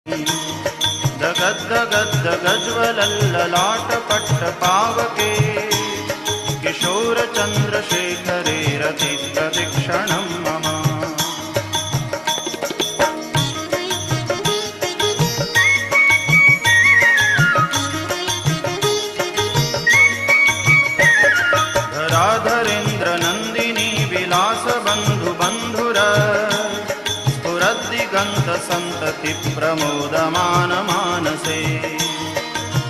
दगद्दगद्दगज्वलल्ललाटपट्टपावके किशोरचन्द्रशेखरे रतिप्रतिक्षणं मम। धराधरेन्द्रनन्दिनी विलासबन्धुबन्धुर स्फुरद्दिगन्तसन्तति प्रमोदमान मानसे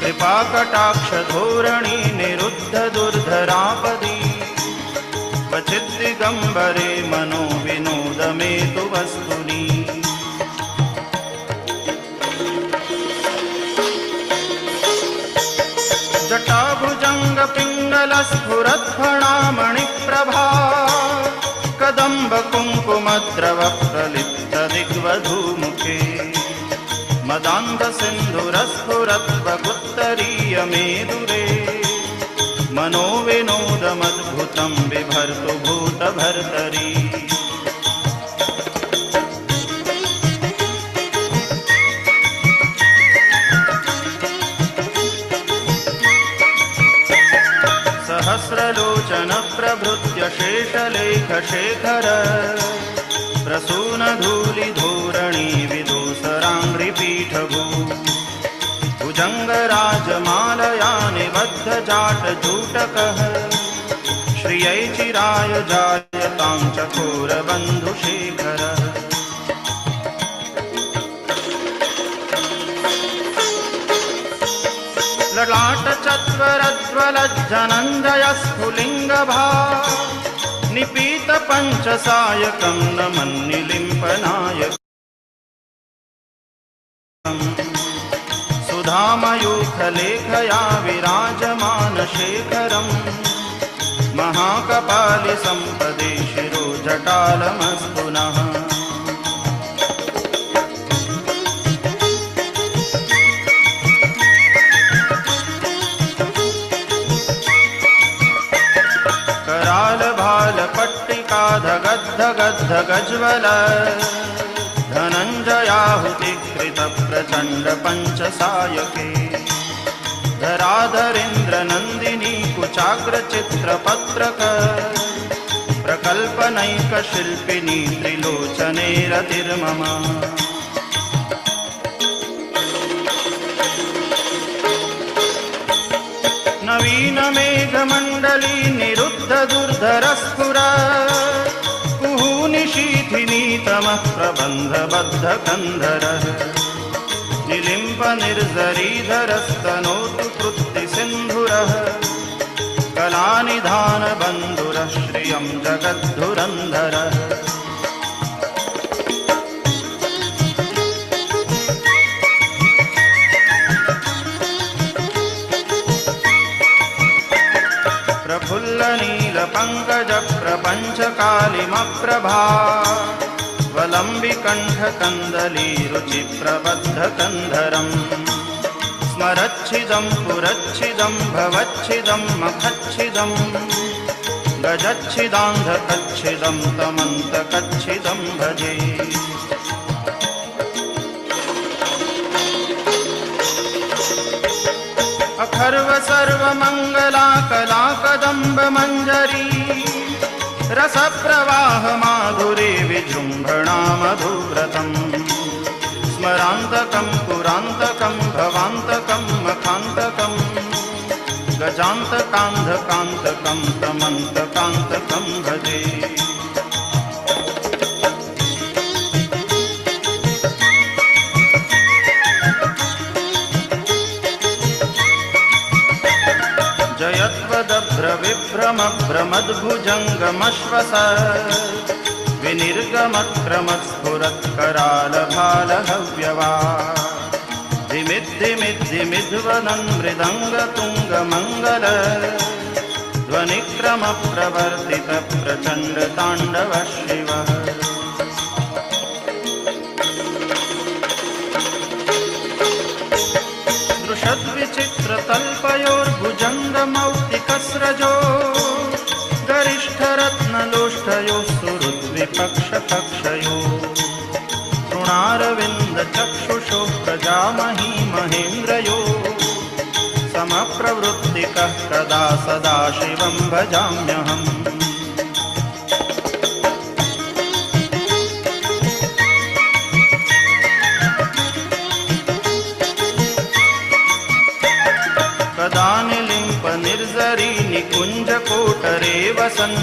कृपाकटाक्षधोरणी निरुद्ध दुर्धरापदी क्वचिद्दिगम्बरे मनो विनोदमेतु वस्तुनि। जटाभुजङ्गपिङ्गलस्फुरत्फणामणिप्रभा कदम्बकुङ्कुमद्रवप्रलिप्तदिग्वधूमुखे मदान्धसिन्धुरस्फुरत्वगुत्तरीयमेदुरे मनोविनोदमद्भुतं बिभर्तु भूतभर्तरी। सहस्रलोचन प्रभृत्य शेषलेखशेखर प्रसूनधूलिधोरणी विदूसराङ्घ्रिपीठभू भुजङ्गराजमालया निबद्धजाटजूटकः श्रियै चिराय जायतां चकोरबन्धुशेखरः। ललाटचत्वरज्वलज्जनञ्जयस्फुलिङ्गभा निपीतपञ्चसायकं नमन्निलिम्पनायकम् सुधामयूखलेखया विराजमानशेखरम् महाकपालिसम्पदे शिरोजटालमस्तु नः। धगद्धगद्धगज्वल धनञ्जयाहुतिकृतप्रचण्डपञ्चसायके धराधरेन्द्रनन्दिनी कुचाग्रचित्रपत्रक प्रकल्पनैकशिल्पिनी त्रिलोचने रतिर्मम। नवीनमेघमण्डली निरुद्ध दुर्धरस्फुर कुहूनिशीथिनीतमः प्रबन्धबद्धकन्धरः निलिम्पनिर्झरीधरस्तनोतु कृत्तिसिन्धुरः कलानिधानबन्धुरः श्रियं जगद्धुरन्धरः। प्रफुल्लनीलपङ्कजप्रपञ्चकालिमप्रभा वलम्बिकण्ठकन्दलीरुचिप्रबद्धकन्धरम् स्मरच्छिदं पुरच्छिदं भवच्छिदं मखच्छिदं गजच्छिदान्धकच्छिदं तमन्तकच्छिदं भजे। अखर्व सर्वमङ्गला कलाकदम्ब मञ्जरी रसप्रवाह माधुरे विजृम्भणा मधुव्रतम् स्मरान्तकं पुरान्तकं भवान्तकं मखान्तकं गजान्तकान्धकान्तकं तमन्तकान्तकं भजे। जयत्वदभ्रविभ्रमभ्रमद्भुजङ्गमश्वस विनिर्गमक्रमस्फुरत्करालभालहव्यवा धिमिद्धिमिद्धिमिध्वनन् मृदङ्गतुङ्गमङ्गल ध्वनिक्रमप्रवर्तितप्रचण्डताण्डव शिवः। दृशद्विचित्रतल्पयोर्भुजङ्गमौक्तिकस्रजो गरिष्ठरत्नलोष्ठयोः सुहृद्विपक्षपक्षयोः करुणारविन्दचक्षुषो प्रजामही महेन्द्रयो समप्रवृत्तिकः कदा सदा शिवं भजाम्यहम् कदा निलिम्पनिर्झरी निकुञ्जकोटरे वसन्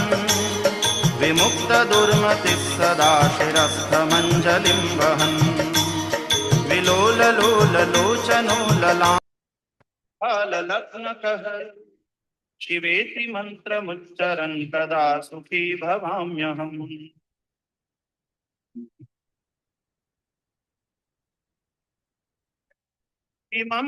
विमुक्तदुर्मतिः सदा शिरस्थमञ्जलिं वहन् विलोललोललोचनो ललाटलग्नकः शिवेति मन्त्रमुच्चरन् कदा सुखी भवाम्यहम् इमं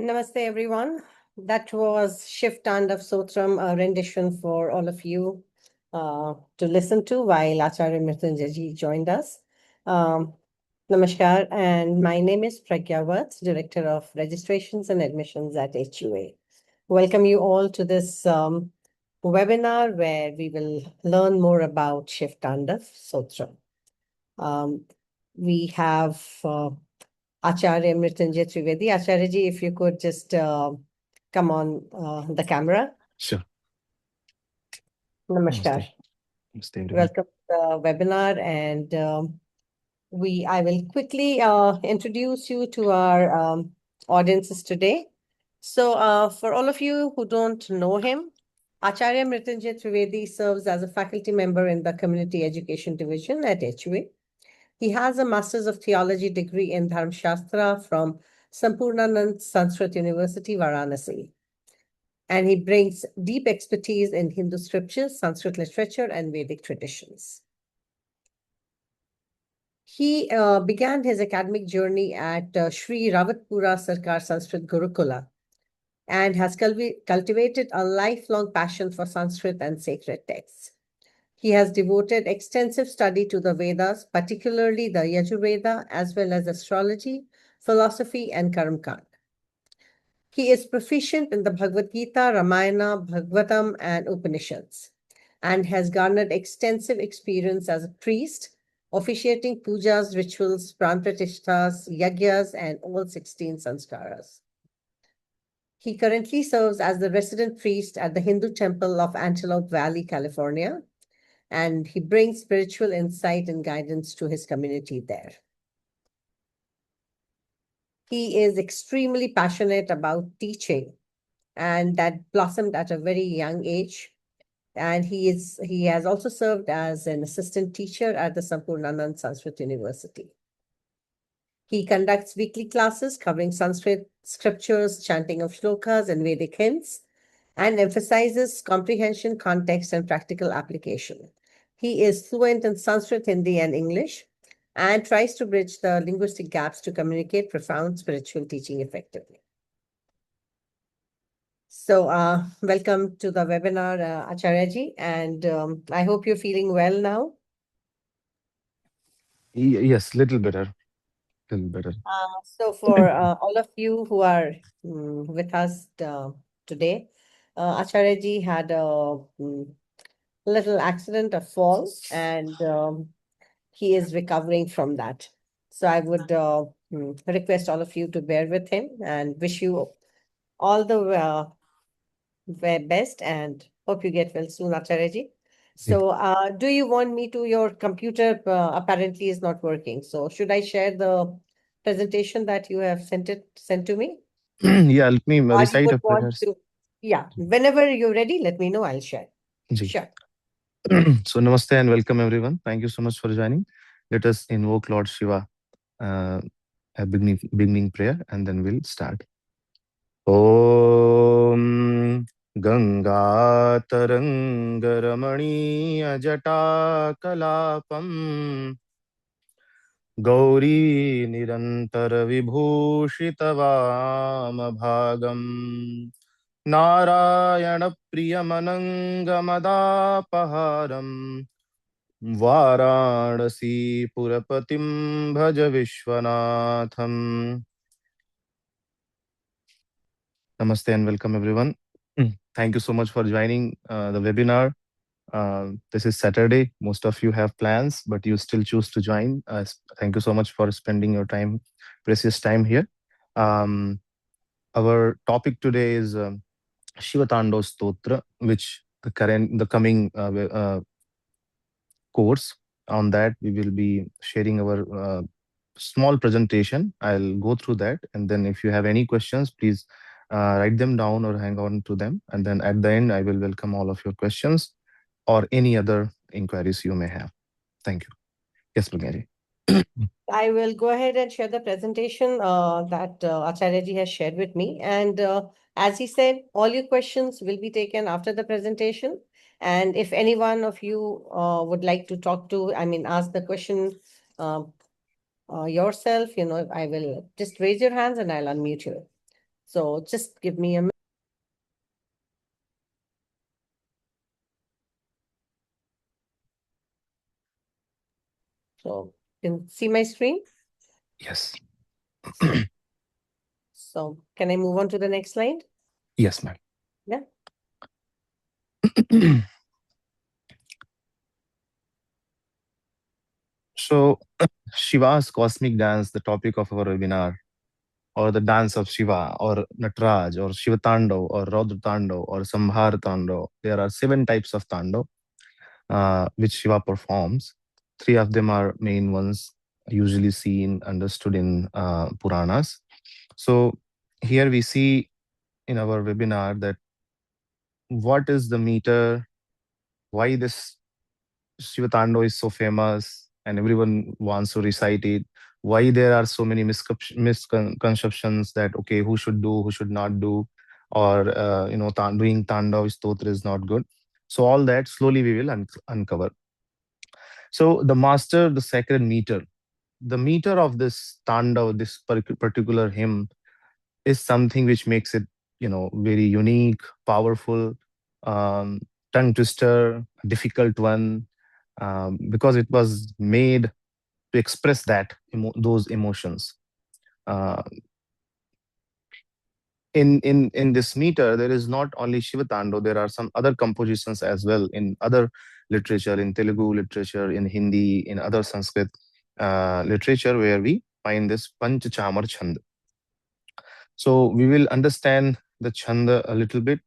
Namaste, everyone. That was Shiva Tandava Stotram, a rendition for all of you to listen to while Acharya Mrityunjay ji joined us. Namaskar, and my name is Pragya Vats, Director of Registrations and Admissions at HUA. Welcome you all to this webinar where we will learn more about Shiva Tandava Stotram. We have Acharya Mrityunjay Trivedi. Acharya ji, if you could just come on the camera. Sure. Namaskar. Namaste, everyone. Welcome to the webinar, and I will quickly introduce you to our audiences today. So for all of you who don't know him, Acharya Mrityunjay Trivedi serves as a faculty member in the Community Education Division at HUA. He has a Master's of Theology degree in Dharma Shastra from Sampurnanand Sanskrit University, Varanasi. And he brings deep expertise in Hindu scriptures, Sanskrit literature, and Vedic traditions. He began his academic journey at Sri Ravatpura Sarkar Sanskrit Gurukula and has cultivated a lifelong passion for Sanskrit and sacred texts. He has devoted extensive study to the Vedas, particularly the Yajurveda, as well as astrology, philosophy, and Karamkand. He is proficient in the Bhagavad Gita, Ramayana, Bhagavatam, and Upanishads, and has garnered extensive experience as a priest, officiating pujas, rituals, pranpratishtas, yagyas, and all 16 sanskaras. He currently serves as the resident priest at the Hindu Temple of Antelope Valley, California, and he brings spiritual insight and guidance to his community there. He is extremely passionate about teaching, and that blossomed at a very young age. And he has also served as an assistant teacher at the Sampurnanand Sanskrit University. He conducts weekly classes covering Sanskrit scriptures, chanting of shlokas, and Vedic hymns, and emphasizes comprehension, context, and practical application. He is fluent in Sanskrit, Hindi, and English, and tries to bridge the linguistic gaps to communicate profound spiritual teaching effectively. So welcome to the webinar, Acharya ji, and I hope you're feeling well now. Yes, little better. Little better. So for all of you who are with us today, Acharya ji had a little accident, a fall, and he is recovering from that. So I would request all of you to bear with him and wish you all the very best and hope you get well soon, Acharya ji. So do you want me to, your computer apparently is not working. So should I share the presentation that you have sent to me? Yeah, let me Or you recite would a want prayer. to, yeah, whenever you're ready, let me know, I'll share. Ji. Sure. So namaste and welcome everyone. Thank you so much for joining. Let us invoke Lord Shiva, a beginning prayer, and then we'll start. Om Ganga Tarangaramani Ajata Kalapam Gauri Nirantar Vibhushitavamabhagam Narayana Priyamanangamadapaharam Varanasi Purapatim Bhaja Vishwanatham. Namaste and welcome everyone. Thank you so much for joining the webinar. This is Saturday. Most of you have plans, but you still choose to join. Thank you so much for spending your time, precious time here. Um, our topic today is Shiva Tandava Stotra, which the coming course. On that, we will be sharing our small presentation. I'll go through that, and then if you have any questions, please write them down or hang on to them. And then at the end, I will welcome all of your questions or any other inquiries you may have. Thank you. Yes, Pragya. I will go ahead and share the presentation that Acharya ji has shared with me. And as he said, all your questions will be taken after the presentation. And if any one of you would like to talk to, ask the question uh, yourself, I will just raise your hands and I'll unmute you. So just give me a minute. So you can see my screen. Yes. So can I move on to the next slide? Yes, ma'am. Yeah. So, Shiva's cosmic dance, the topic of our webinar, or the dance of Shiva, or Nataraj, or Shiva Tandava, or Raudra Tandava, or Sambhar Tandava. There are 7 types of Tandava which Shiva performs. 3 of them are main ones, usually seen, understood in Puranas. So, here we see in our webinar that what is the meter, why this Shiva Tandava is so famous and everyone wants to recite it. Why there are so many misconceptions that okay, who should do, who should not do, or doing Tandava Stotra is not good. So all that slowly we will uncover. So the master, the sacred meter, the meter of this Tandava, this particular hymn, is something which makes it very unique, powerful, um, tongue twister, difficult one, because it was made to express those emotions. Uh, in this meter, there is not only Shiva Tando, there are some other compositions as well in other literature, in Telugu literature, in Hindi, in other Sanskrit literature, where we find this Panchachamar Chand. So we will understand the Chanda a little bit,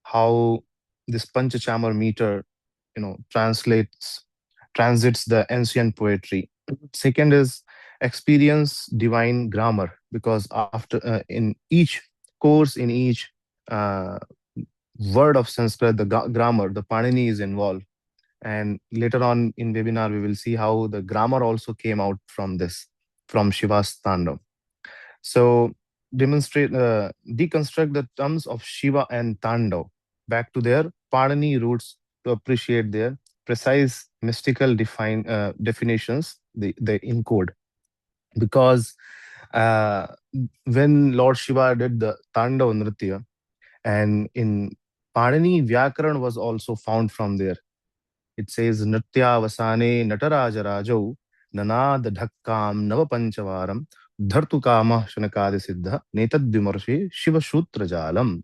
how this Panchachamar meter, transits the ancient poetry. Second is experience divine grammar, because after in each course, in each uh, word of Sanskrit, the grammar, the Panini is involved. And later on in webinar, we will see how the grammar also came out from this, from Shiva's Tandav. So deconstruct the terms of Shiva and Tandav back to their Panini roots to appreciate their precise mystical definitions they encode. Because uh, when Lord Shiva did the Tandav Nritya, and in Panini, Vyakaran was also found from there. It says Nritya Vasane Nataraja Rajau Nanad Dhakkam Navapanchavaram Dhartu Kama Shanakadi Siddha Netad Vimarshi Shiva Shutra Jalam.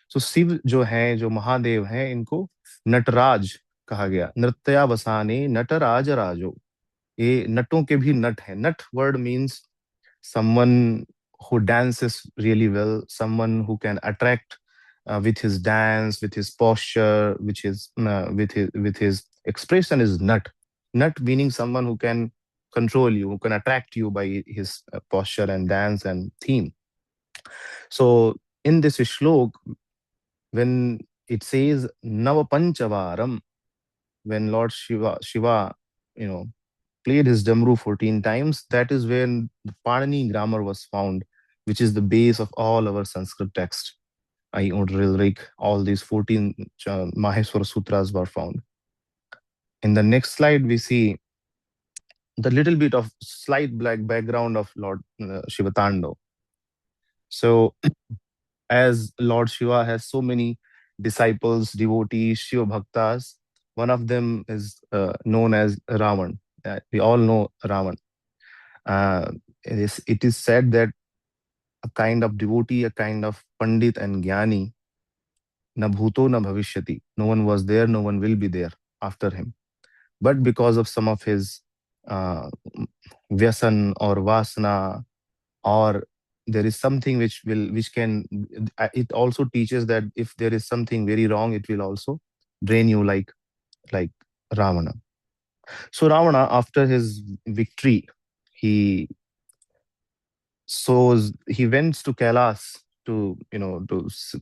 So Shiv जो हैं, जो महादेव हैं, इनको नटराज कहा गया. नृत्या वसाने नटराज राजो. ये नटों के भी नट हैं. Nut word means someone who dances really well, someone who can attract with his dance, with his posture, which is with his expression is nut. Nut meaning someone who can control you, who can attract you by his posture and dance and theme. So in this shlok, when it says Navapanchavaram, when Lord Shiva, you know, played his Damaru 14 times, that is when the Panini grammar was found, which is the base of all our Sanskrit text. All these 14 Maheswara Sutras were found. In the next slide, we see the little bit of slight black background of Lord Shiva Tando. So, as Lord Shiva has so many disciples, devotees, Shiva Bhaktas, one of them is known as Ravana. We all know Ravana. It is said that a kind of devotee, a kind of Pandit and Gyani, na bhuto na bhavishyati. No one was there, no one will be there after him. But because of some of his uh, vyasan or vasana, or there is something which can, it also teaches that if there is something very wrong, it will also drain you like Ravana. So Ravana, after his victory, he he went to Kailas to,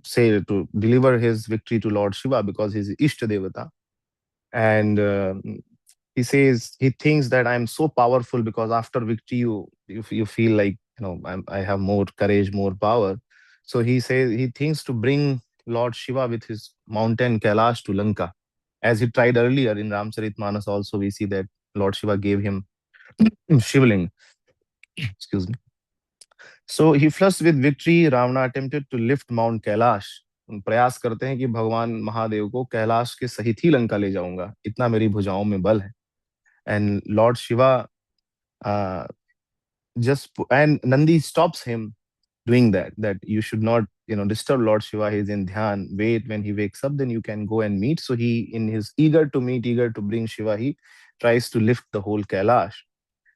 say, to deliver his victory to Lord Shiva, because he's Ishta Devata. And he says, he thinks that I'm so powerful, because after victory you feel like, I have more courage, more power. So he says he thinks to bring Lord Shiva with his mountain Kailash to Lanka, as he tried earlier in Ramcharitmanas. Also we see that Lord Shiva gave him Shivling. Excuse me. So he flushed with victory. Ravana attempted to lift Mount Kailash. प्रयास करते हैं कि भगवान महादेव को कैलाश के सहित ही लंका ले जाऊंगा, इतना मेरी भुजाओं में बल है. And Lord Shiva uh, and Nandi stops him doing that. That you should not, disturb Lord Shiva. He's in dhyan. Wait, when he wakes up, then you can go and meet. So he, in his eager to meet, eager to bring Shiva, he tries to lift the whole Kailash.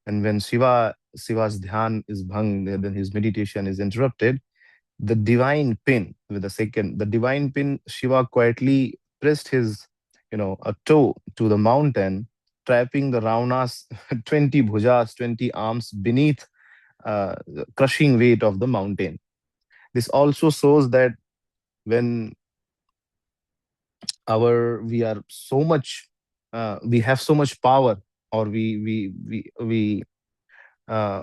And when Shiva's dhyan is bhang, then his meditation is interrupted. The divine pin, the divine pin, Shiva quietly pressed his, a toe to the mountain, trapping the Ravana's 20 bhujas, 20 arms beneath the crushing weight of the mountain. This also shows that when we are so much, we have so much power, or we uh,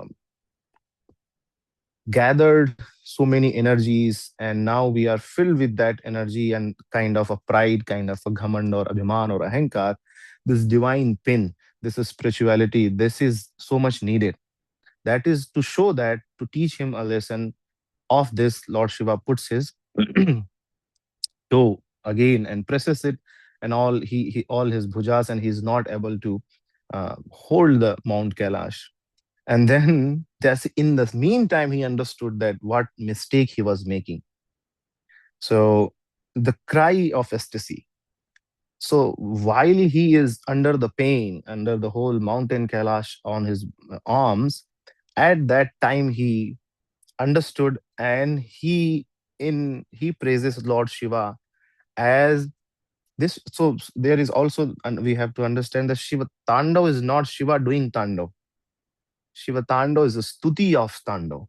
gathered so many energies, and now we are filled with that energy and kind of a pride, kind of a ghamand or abhiman or ahankar. This divine pin, this is spirituality, this is so much needed. That is to show that, to teach him a lesson of this, Lord Shiva puts his toe again and presses it, and all his bhujas, and he's not able to hold the Mount Kailash. And then in the meantime, he understood that what mistake he was making. So the cry of ecstasy. So while he is under the pain, under the whole mountain Kailash on his arms, at that time he understood, and he praises Lord Shiva as this. So there is also, and we have to understand that Shiva Tandava is not Shiva doing Tandava. Shiva Tandava is a stuti of Tandava.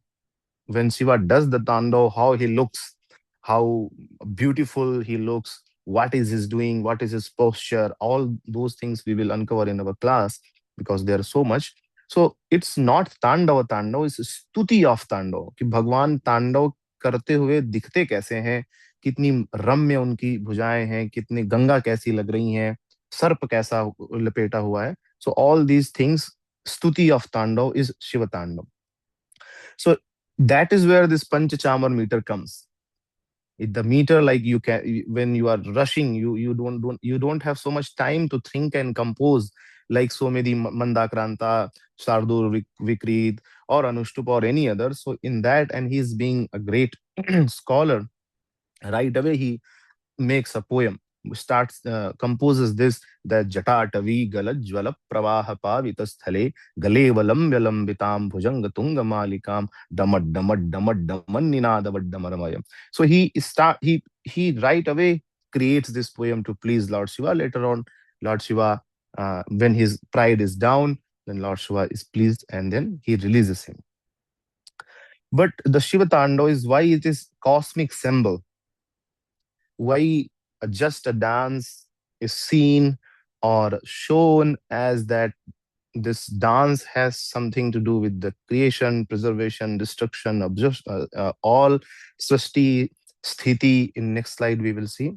When Shiva does the Tandava, how he looks, how beautiful he looks, what is his doing, what is his posture, all those things we will uncover in our class, because there are so much. So it's not Tandava, it's stuti of Tandava, कि भगवान तांडव करते हुए दिखते कैसे हैं, कितनी रम्य उनकी भुजाएं हैं, कितनी गंगा कैसी लग रही हैं, सर्प कैसा लपेटा हुआ है. So all these things, stuti of Tandava is Shiva Tandava. So that is where this Panchachamar meter comes. The meter, like, you can, when you are rushing, you don't have so much time to think and compose, like so many Mandakranta, Sardur Vikrit, or Anushtup, or any other. So in that, and he's being a great scholar, right away he makes a poem, starts composes this, that Jatatavi Galajwala Pravaha Pavitasthale Galevalam Yalambitam Bhujanga Tunga Malikam Damad Damad Damad Daman Ninadavad Damaramayam. So he right away creates this poem to please Lord Shiva. Later on, Lord Shiva, when his pride is down, then Lord Shiva is pleased, and then he releases him. But the Shiva Tandava is why it is cosmic symbol. Why just a dance is seen or shown as that this dance has something to do with the creation, preservation, destruction, all srishti, sthiti. In next slide we will see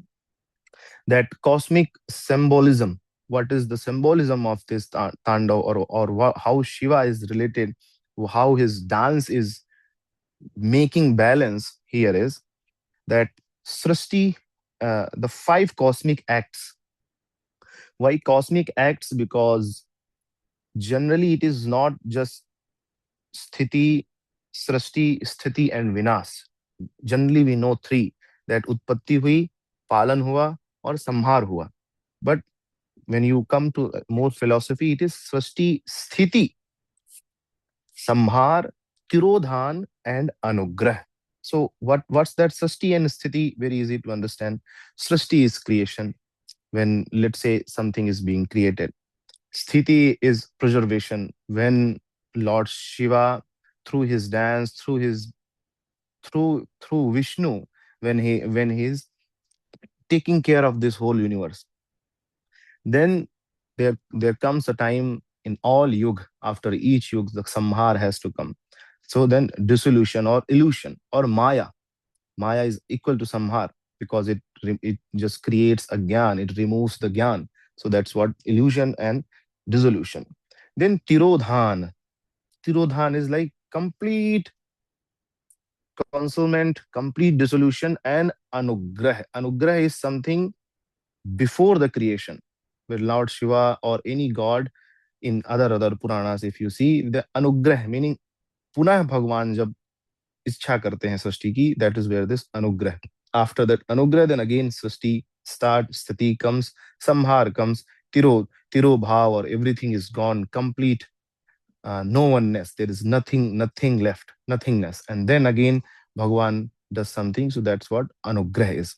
that cosmic symbolism. What is the symbolism of this Tandava, or how Shiva is related, how his dance is making balance here is that srishti, the 5 cosmic acts. Why cosmic acts? Because generally it is not just sthiti, srishti, sthiti, and vinas. Generally, we know three, that उत्पत्ति हुई, पालन हुआ, और संहार हुआ. But when you come to more philosophy, it is srishti, sthiti, samhar, tirodhan, and anugrah. So what's that srishti and sthiti? Very easy to understand. Srishti is creation, when, let's say, something is being created. Sthiti is preservation, when Lord Shiva, through his dance, through Vishnu, when he is taking care of this whole universe. Then there comes a time in all yug, after each yug, the samhar has to come. So then dissolution or illusion or Maya is equal to samhar, because it just creates a gyan, it removes the gyan. So that's what illusion and dissolution. Then tirodhan is like complete concealment, complete dissolution, and anugrah is something before the creation, where Lord Shiva or any god in other Puranas, if you see the anugrah, meaning पुनः भगवान जब इच्छा करते हैं सृष्टि की, that is where this anugrah. After that anugrah, then again srishti start, sthiti comes, samhar comes, tiro bhav, or everything is gone, complete no oneness. There is nothing left, nothingness, and then again Bhagwan does something. So that's what anugrah is.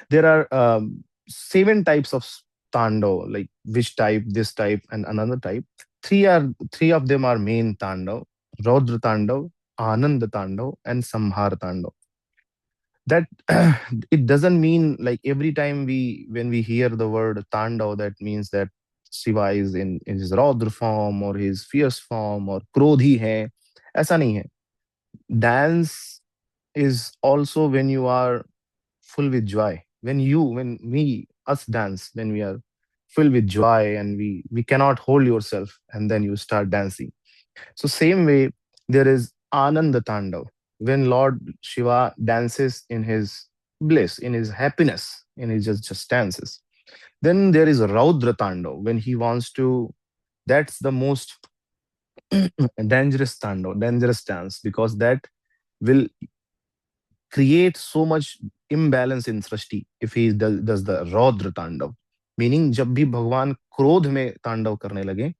There are seven types of tando, like which type, this type, and another type. Three of them are main tando: Raudra Tandav, Anand Tandav, and Samhar Tandav. That it doesn't mean like every time when we hear the word Tandav, that means that Shiva is in his Raudra form or his fierce form or Krodhi hai. ऐसा नहीं है. Dance is also when you are full with joy. When we us dance, when we are filled with joy and we cannot hold yourself, and then you start dancing. So same way, there is Ananda Tandav, when Lord Shiva dances in his bliss, in his happiness, in his just dances. Then there is Raudra Tandav, when he wants to. That's the most dangerous Tandav, dangerous dance, because that will create so much imbalance in Srishti if he does the Raudra Tandav. Meaning, जब भी भगवान क्रोध में तांडव करने लगे,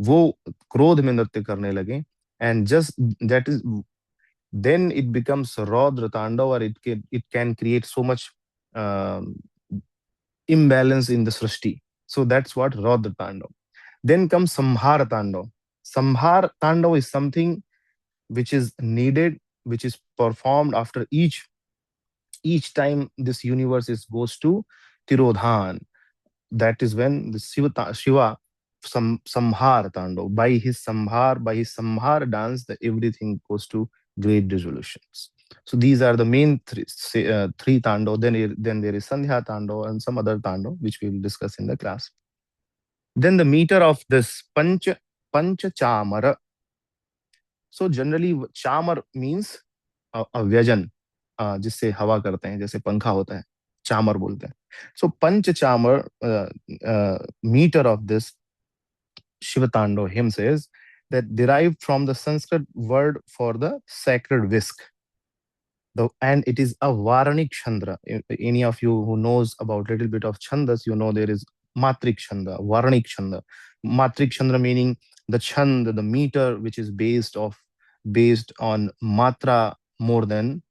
वो क्रोध में नृत्य करने लगे, and just that is, then it becomes Raudra Tandav, or it can create so much um, imbalance in the Srishti. So that's what Raudra Tandav. Then comes Samhara Tandav. Samhar Tandav is something which is needed, which is performed after each time this universe goes to Tirodhan. That is when the Shiva Samhar Tandav. By his Samhar dance, everything goes to great resolutions. So these are the main three Tandav. Then there is Sandhya Tandav and some other Tandav, which we will discuss in the class. Then the meter of this Panchachamar. So generally, chamar means a व्यजन, जिससे हवा करते हैं, जैसे पंखा होता है, चामर बोलते हैं. So Panchachamar, meter of this Shiva Tandava hymn says that derived from the Sanskrit word for the sacred whisk. And it is a Varanic Chandra. Any of you who knows about little bit of Chandas, you know there is Matrik Chandra, Varanic Chandra. Matrik Chandra meaning the chand, the meter, which is based on matra more than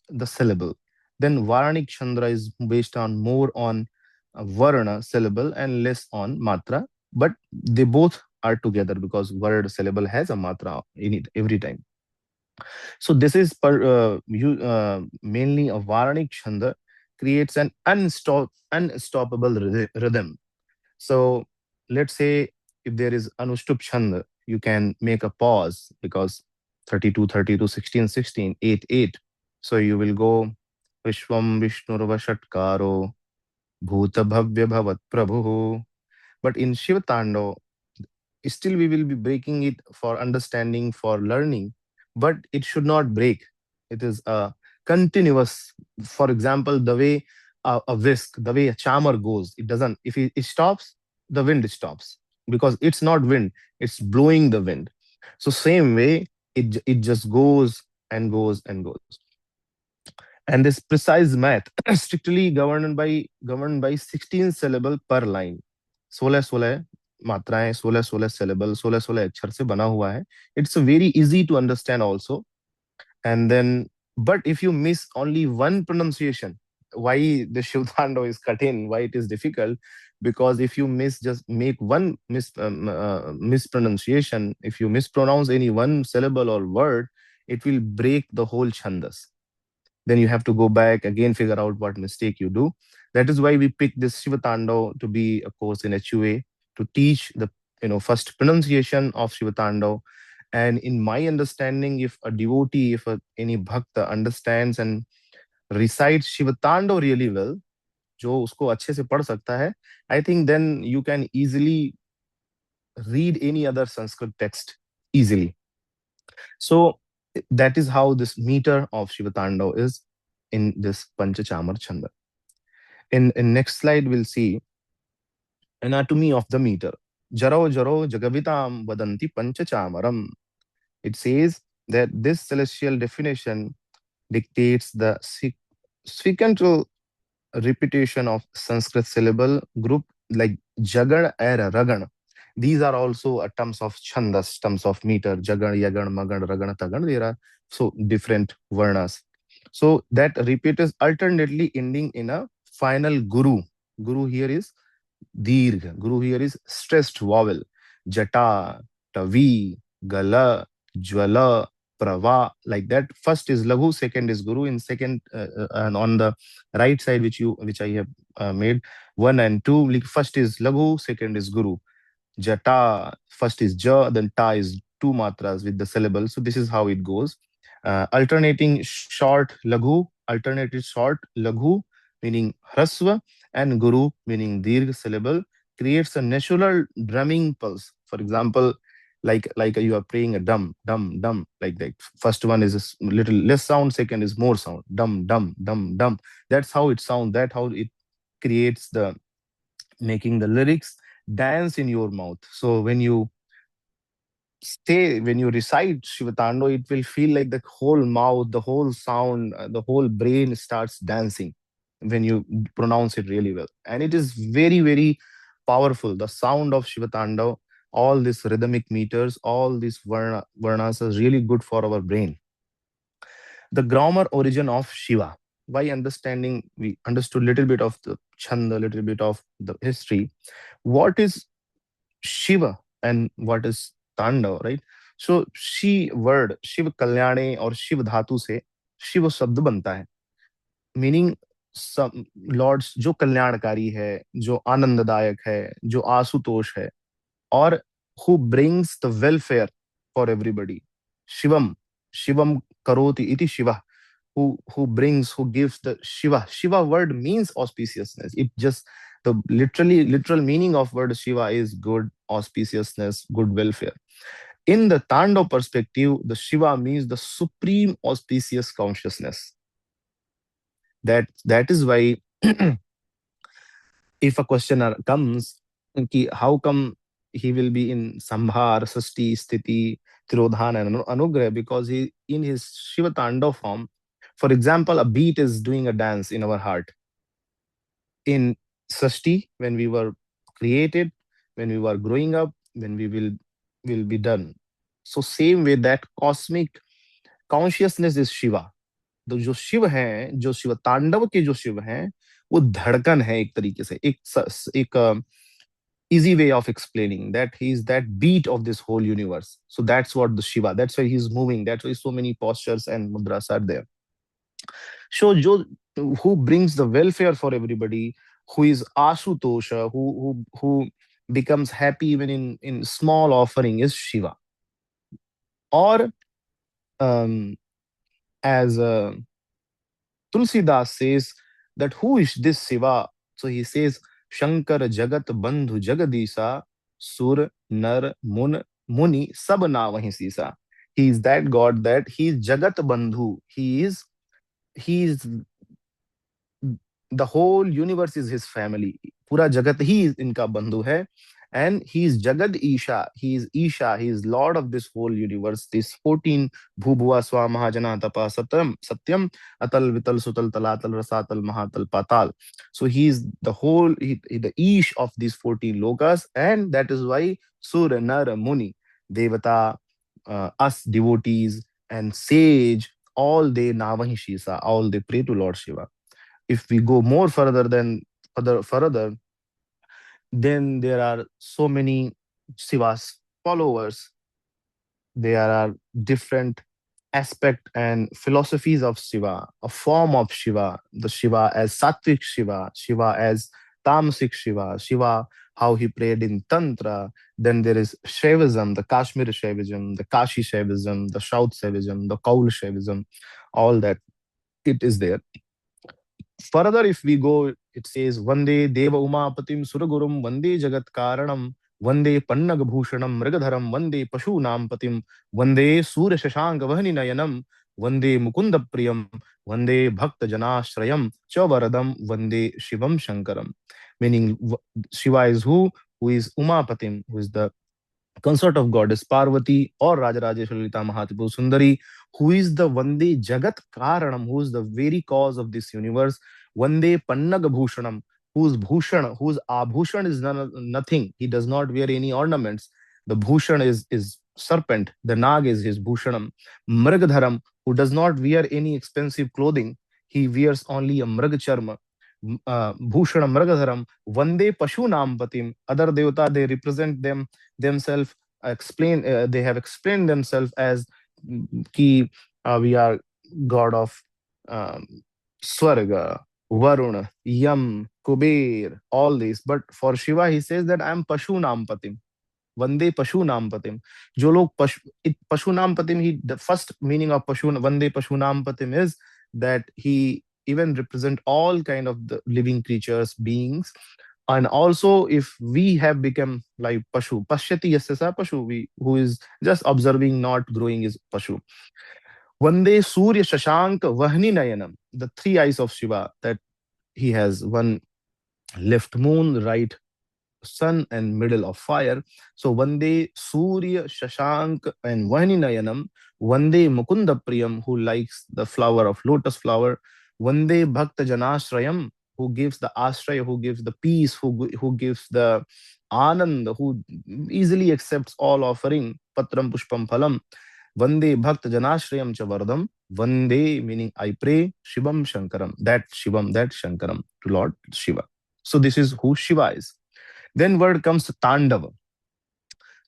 the syllable. Then Varanic Chandra is based on more on varna, syllable, and less on matra. But they both are together because word syllable has a matra in it every time. So this is mainly a Varanic Chanda, creates an unstoppable rhythm. So let's say if there is Anushtup Chanda, you can make a pause, because 32, 32, 16, 16, 8, 8. So you will go Vishwam Vishnurva Shatkaro Bhuta Bhavya Bhavat Prabhu. But in Shiva Tando, still we will be breaking it for understanding, for learning, but it should not break. It is a continuous. For example, the way a whisk, the way a chamar goes, it doesn't. If it stops, the wind stops, because it's not wind, it's blowing the wind. So same way, it just goes and goes and goes. And this precise math strictly governed by 16 syllable per line. 16 मात्राएं, 16 syllable, 16 अक्षर से बना हुआ है. It's very easy to understand also. And then, but if you miss only one pronunciation, why the Shivtando is cut in, why it is difficult? Because if you just make one mispronunciation, if you mispronounce any one syllable or word, it will break the whole chandas. Then you have to go back again, figure out what mistake you do. That is why we picked this Shiva Tandava to be a course in HUA, to teach the first pronunciation of Shiva Tandava. And in my understanding, if a devotee, if any bhakta understands and recites Shiva Tandava really well, जो उसको अच्छे से पढ़ सकता है, I think then you can easily read any other Sanskrit text easily. So that is how this meter of Shiva Tandava is in this Panchachamar Chanda. In next slide, we'll see anatomy of the meter. Jaro jaro jagavitam vadanti panchachamaram. It says that this celestial definition dictates the sequential repetition of Sanskrit syllable group like Jagad or Ragan. These are also terms of Chandas, terms of meter. Jagad, Yagad, Magad, Ragan, Tagad. There are so different varnas. So that repeat is alternately ending in a final guru. Guru here is Dirgha. Guru here is stressed vowel. Jata, Tavi, Gala, Jwala, Prava, like that. First is Laghu, second is Guru. In second, and on the right side, which I have made, 1 and 2. Like first is Laghu, second is Guru. Jata, first is Ja, then Ta is 2 matras with the syllable. So this is how it goes. Alternating short Laghu, alternated short Laghu, meaning Hrasva, and Guru, meaning Dirgha syllable, creates a natural drumming pulse. For example, like you are playing a dum, dum, dum, like that. First one is a little less sound, second is more sound. Dum, dum, dum, dum. That's how it sounds. That how it creates the making the lyrics dance in your mouth. So when you recite Shivatando, it will feel like the whole mouth, the whole sound, the whole brain starts dancing when you pronounce it really well. And it is very, very powerful. The sound of Shivatando, all these rhythmic meters, all these varnas are really good for our brain. The grammar origin of Shiva. By understanding, we understood a little bit of the Chanda, a little bit of the history. What is Shiva and what is Tandava, right? So she word Shiv Kalyane or Shiv Dhatu से शिव शब्द बनता है, meaning Lord's जो कल्याणकारी है, जो आनंददायक है, जो आशुतोष है, और who brings the welfare for everybody. Shivam, Shivam karoti iti Shiva, who brings, who gives the Shiva. Shiva word means auspiciousness. It just the literal meaning of word Shiva is good auspiciousness, good welfare. In the Tando perspective, the Shiva means the supreme auspicious consciousness. That is why if a question comes, how come he will be in Sambhar, Sasti, Sthiti, Tirodhan, and Anugrah? Because he in his Shiva Tando form, for example, a beat is doing a dance in our heart. In Sasti, when we were created, when we were growing up, when we will be done. So same way that cosmic consciousness is Shiva. तो जो शिव हैं, जो शिव तांडव के जो शिव हैं, वो धड़कन है एक तरीके से. एक easy way of explaining that he is that beat of this whole universe. So that's what the Shiva. That's why he's moving. That's why so many postures and mudras are there. So who brings the welfare for everybody, who is Asutosha, who becomes happy even in small offering is Shiva. Or as Tulsidas says that who is this Shiva? So he says Shankar Jagat Bandhu Jagadisa Sur Nar Mun Muni Sab Na Vahi Sisa. He is that God that he is Jagat Bandhu. He is the whole universe is his family. Pura Jagat ही इनका बंधु है. And he is Jagad Isha. He is Isha. He is Lord of this whole universe. This 14 Bhubhuva Swa Mahajana Tapa Satyam Atal Vital Sutal Talatal Rasatal Mahatal Patal. So he is the whole, the Ish of these 14 lokas, and that is why Sur, Nar, Muni, Devata, us devotees, and sage, all they Navahi Shisa, all they pray to Lord Shiva. If we go more further than further, then there are so many Shiva's followers. There are different aspect and philosophies of Shiva, a form of Shiva, the Shiva as Sattvic Shiva, Shiva as Tamasic Shiva, Shiva, how he prayed in Tantra. Then there is Shaivism, the Kashmir Shaivism, the Kashi Shaivism, the South Shaivism, the Kaul Shaivism, all that it is there. Further, if we go, it says, Vande Deva Umapatim Suragurum, Vande Jagat Karanam, Vande Pannag Bhushanam, Mrigadharam, Vande Pashu Nampatim, Vande Surya Shashank Vahani Nayanam, Vande Mukunda Priyam, Vande Bhakta Janashrayam, Chavaradam, Vande Shivam Shankaram. Meaning, Shiva is who? Who is Umapatim, who is the consort of goddess Parvati or Rajarajeswari Lalita Mahatripu Sundari, who is the Vande Jagat Karanam, who is the very cause of this universe. Vande Pannaga Bhushanam, whose Bhushan, whose Abhushan is nothing. He does not wear any ornaments. The Bhushan is serpent. The Nag is his Bhushanam. Mrigadharam, who does not wear any expensive clothing. He wears only a Mragacharma. Bhushanam Mragadharam. Vande Pashu Nampatim. Other Devata, they represent themselves, they have explained themselves as ki we are god of um, Swarga, Varuna, Yam, Kuber, all these. But for Shiva, he says that I am Pashu Nampatim. Vande Pashu Nampatim. Jo log Pashu Nampatim, the first meaning of Vande Pashu Nampatim is that he even represent all kind of the living creatures, beings. And also, if we have become like Pashu, Pashyati Yasya Pashu, who is just observing, not growing, is Pashu. Vande Surya Shashank Vahni Nayanam, the three eyes of Shiva, that he has one left moon, right sun, and middle of fire. So Vande Surya Shashank and Vahni Nayanam, Vande Mukunda Priyam, who likes the flower of lotus flower, Vande Bhakta Janashrayam, who gives the ashraya, who gives the peace, who gives the anand, who easily accepts all offering, Patram Pushpam Phalam, Vande Bhakta Janashrayam Chavardam, Vande meaning I pray, Shivam Shankaram, that Shivam, that Shankaram, to Lord Shiva. So this is who Shiva is. Then word comes to Tandava.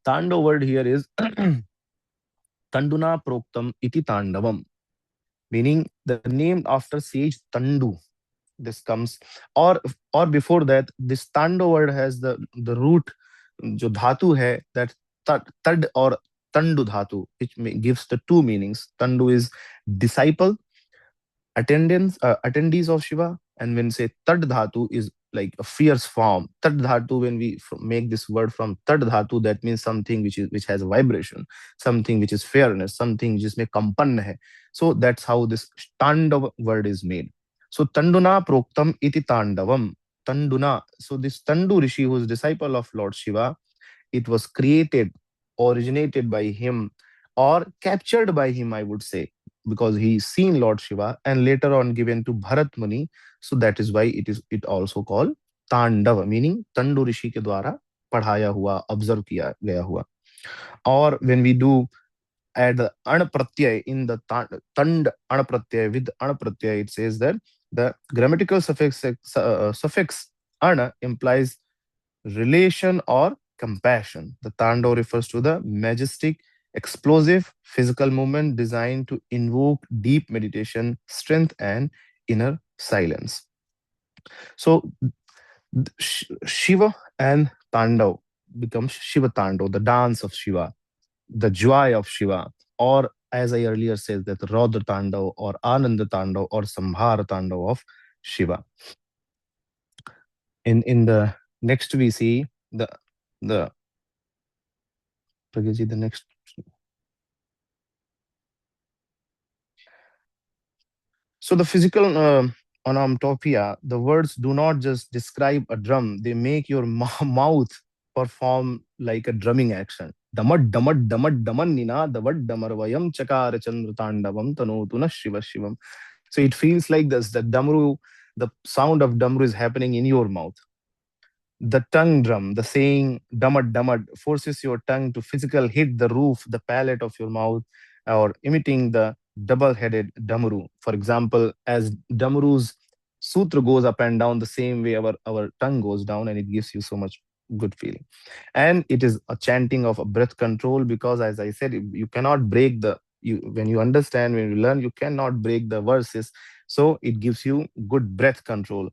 Tandava word here is Tanduna Proktam iti Tandavam, meaning the name after sage Tandu. This comes, or before that, this Tando word has the root, जो धातु है, that tad or tandu dhatu, which gives the two meanings. Tandu is disciple, attendees of Shiva, and when say tad dhatu is like a fierce form. Tad dhatu, when we make this word from tad dhatu, that means something which has a vibration, something which is fairness, something which is में कंपन है. So that's how this Tandav word is made. So Tanduna Proktam iti Tandavam. Tanduna. So this Tandu Rishi, who is disciple of Lord Shiva, it was created, originated by him, or captured by him, I would say, because he seen Lord Shiva and later on given to Bharat Muni. So that is why it also called Tandava, meaning Tandu Rishi के द्वारा पढ़ाया हुआ, observe किया गया हुआ. Or when we do add the An Pratyay in the Tand An Pratyay with An Pratyay, it says that the grammatical suffix An implies relation or compassion. The Tandava refers to the majestic, explosive physical movement designed to invoke deep meditation, strength, and inner silence. So Shiva and Tandav becomes Shiva Tandav, the dance of Shiva, the joy of Shiva, or as I earlier said, that Raudra Tandav or Ananda Tandav or Sambhara Tandav of Shiva. In the next we see the Pragyaji, the next. So the physical onomatopoeia, the words do not just describe a drum, they make your mouth perform like a drumming action. Damad damad damad daman nina davad damarvayam chakara chandra tandavam tanotuna shiva shivam. So it feels like this, the Damaru, the sound of Damaru is happening in your mouth. The tongue drum, the saying damad damad forces your tongue to physical hit the roof, the palate of your mouth, or imitating the double-headed Damaru. For example, as Damaru's sutra goes up and down, the same way our tongue goes down, and it gives you so much good feeling. And it is a chanting of a breath control, because as I said, you cannot break the you when you understand, when you learn, you cannot break the verses. So it gives you good breath control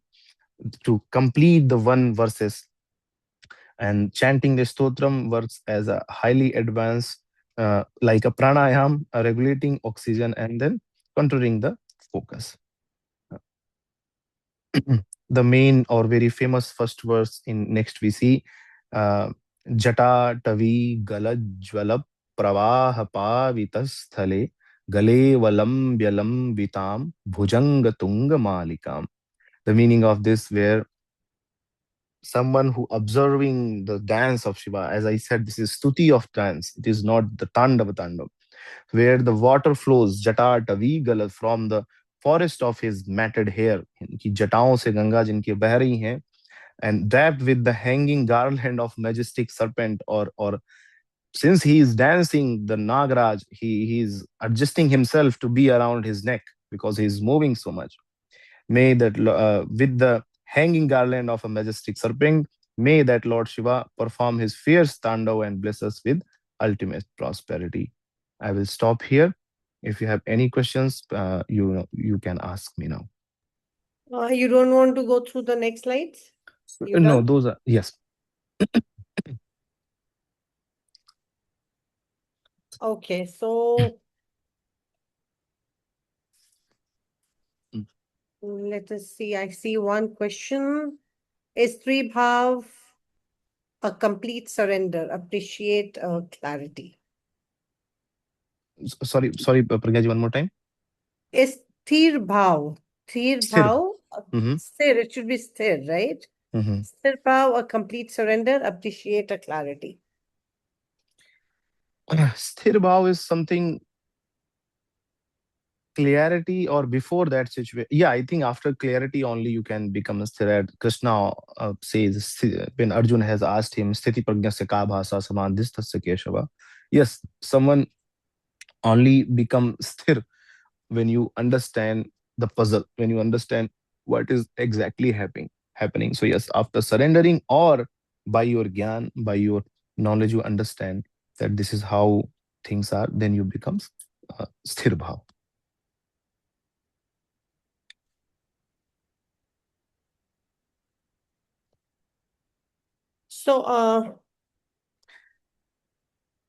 to complete the one verses. And chanting the stotram works as a highly advanced, like a pranayam, regulating oxygen and then controlling the focus. The main or very famous first verse in next we see, uh, Jata Tavi Galajwala Pravaha Pavitas Thale Gale Valam Byalam Vitam Bhujanga Tunga Malikam. The meaning of this, where someone who observing the dance of Shiva, as I said, this is stuti of dance. It is not the Tandava, where the water flows, Jata Tavi Gala, from the forest of his matted hair. इनकी जटाओं से गंगा जिनकी बह रही हैं, and that with the hanging garland of majestic serpent, or since he is dancing the Nagraj, he is adjusting himself to be around his neck because he is moving so much. May that with the hanging garland of a majestic serpent, may that Lord Shiva perform his fierce tandav and bless us with ultimate prosperity. I will stop here. If you have any questions, you can ask me now. You don't want to go through the next slides? You No, done? those are yes. Okay, so Mm. let us see. I see one question. Is three bhav a complete surrender? Appreciate clarity. Sorry, Pragya ji, one more time. Is sthir bhav, sthir Sthir. bhav, Mhm, sthir, it should be sthir, right? mhm. Sthir bhav, a complete surrender, appreciate a clarity. Sthir bhav is something clarity, or before that situation. Yeah, I think after clarity only you can become a sthira. Krishna says, when Arjun has asked him, sthiti prajna se ka bhasa samadhistasya keshava. Yes, someone only become sthir when you understand the puzzle, when you understand what is exactly happening. So yes, after surrendering, or by your gyan, by your knowledge, you understand that this is how things are, then you becomes sthir bhav. So,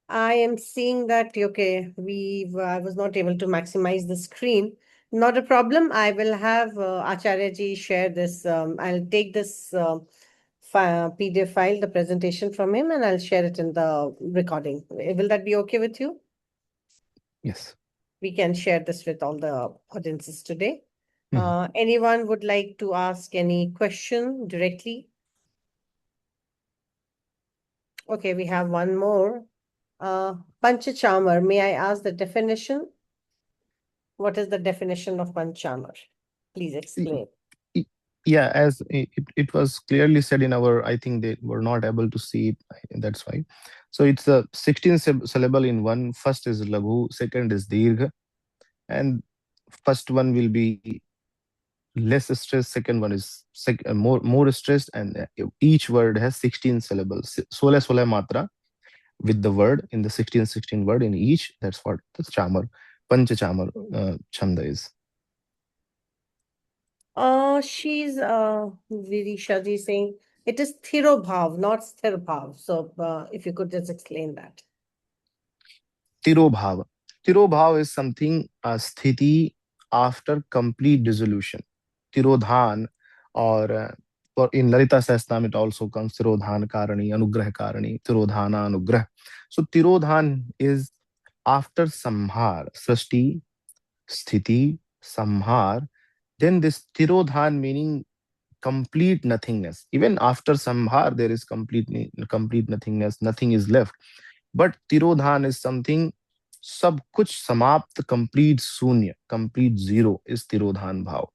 I am seeing that, okay, I was not able to maximize the screen. Not a problem. I will have Acharya ji share this. I'll take this PDF file, the presentation from him, and I'll share it in the recording. Will that be okay with you? Yes. We can share this with all the audiences today. Mhm. Anyone would like to ask any question directly? Okay, we have one more. Panchachamar, may I ask the definition? What is the definition of Panchachamar? Please explain. Y- Yeah, as it was clearly said in our, I think they were not able to see it, that's why. So it's the 16 syllable in one. First is Laghu, second is Dirgha, and first one will be less stressed, second one is more stressed, and each word has 16 syllables. Sole sole matra with the word in the 16 word in each. That's what the chamar, Panchachamar chanda is. She's Virisha ji saying it is Thirobhav, not Sthirobhav. So if you could just explain that. Tirobhav. Tirobhav is something, a sthiti after complete dissolution. Tirodhan, or in Lalita Sahasranam it also comes Tirodhan Karani, Anugrah Karani, Tirodhana Anugrah. So Tirodhan is after Samhar, Srishti, Sthiti, Samhar. Then this Tirodhan meaning complete nothingness. Even after samhar, there is complete nothingness. Nothing is left. But tirodhan is something, सब कुछ समाप्त, complete शून्य, complete zero is tirodhan bhav.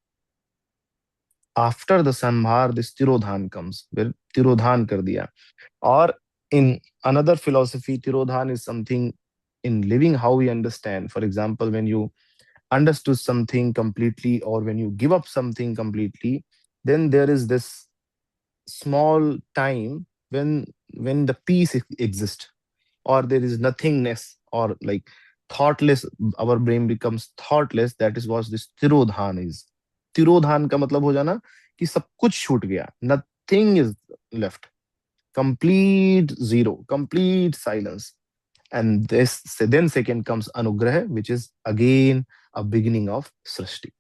After the samhar, this tirodhan comes, where tirodhan kar diya. Or in another philosophy, tirodhan is something in living how we understand. For example, when you understood something completely, or when you give up something completely, then there is this small time when the peace exists, or there is nothingness, or like thoughtless, our brain becomes thoughtless. That is what this tirodhan is. Tirodhan का मतलब हो जाना कि सब कुछ छूट गया, nothing is left, complete zero, complete silence. And this, then second comes anugrah, which is again a beginning of srishti.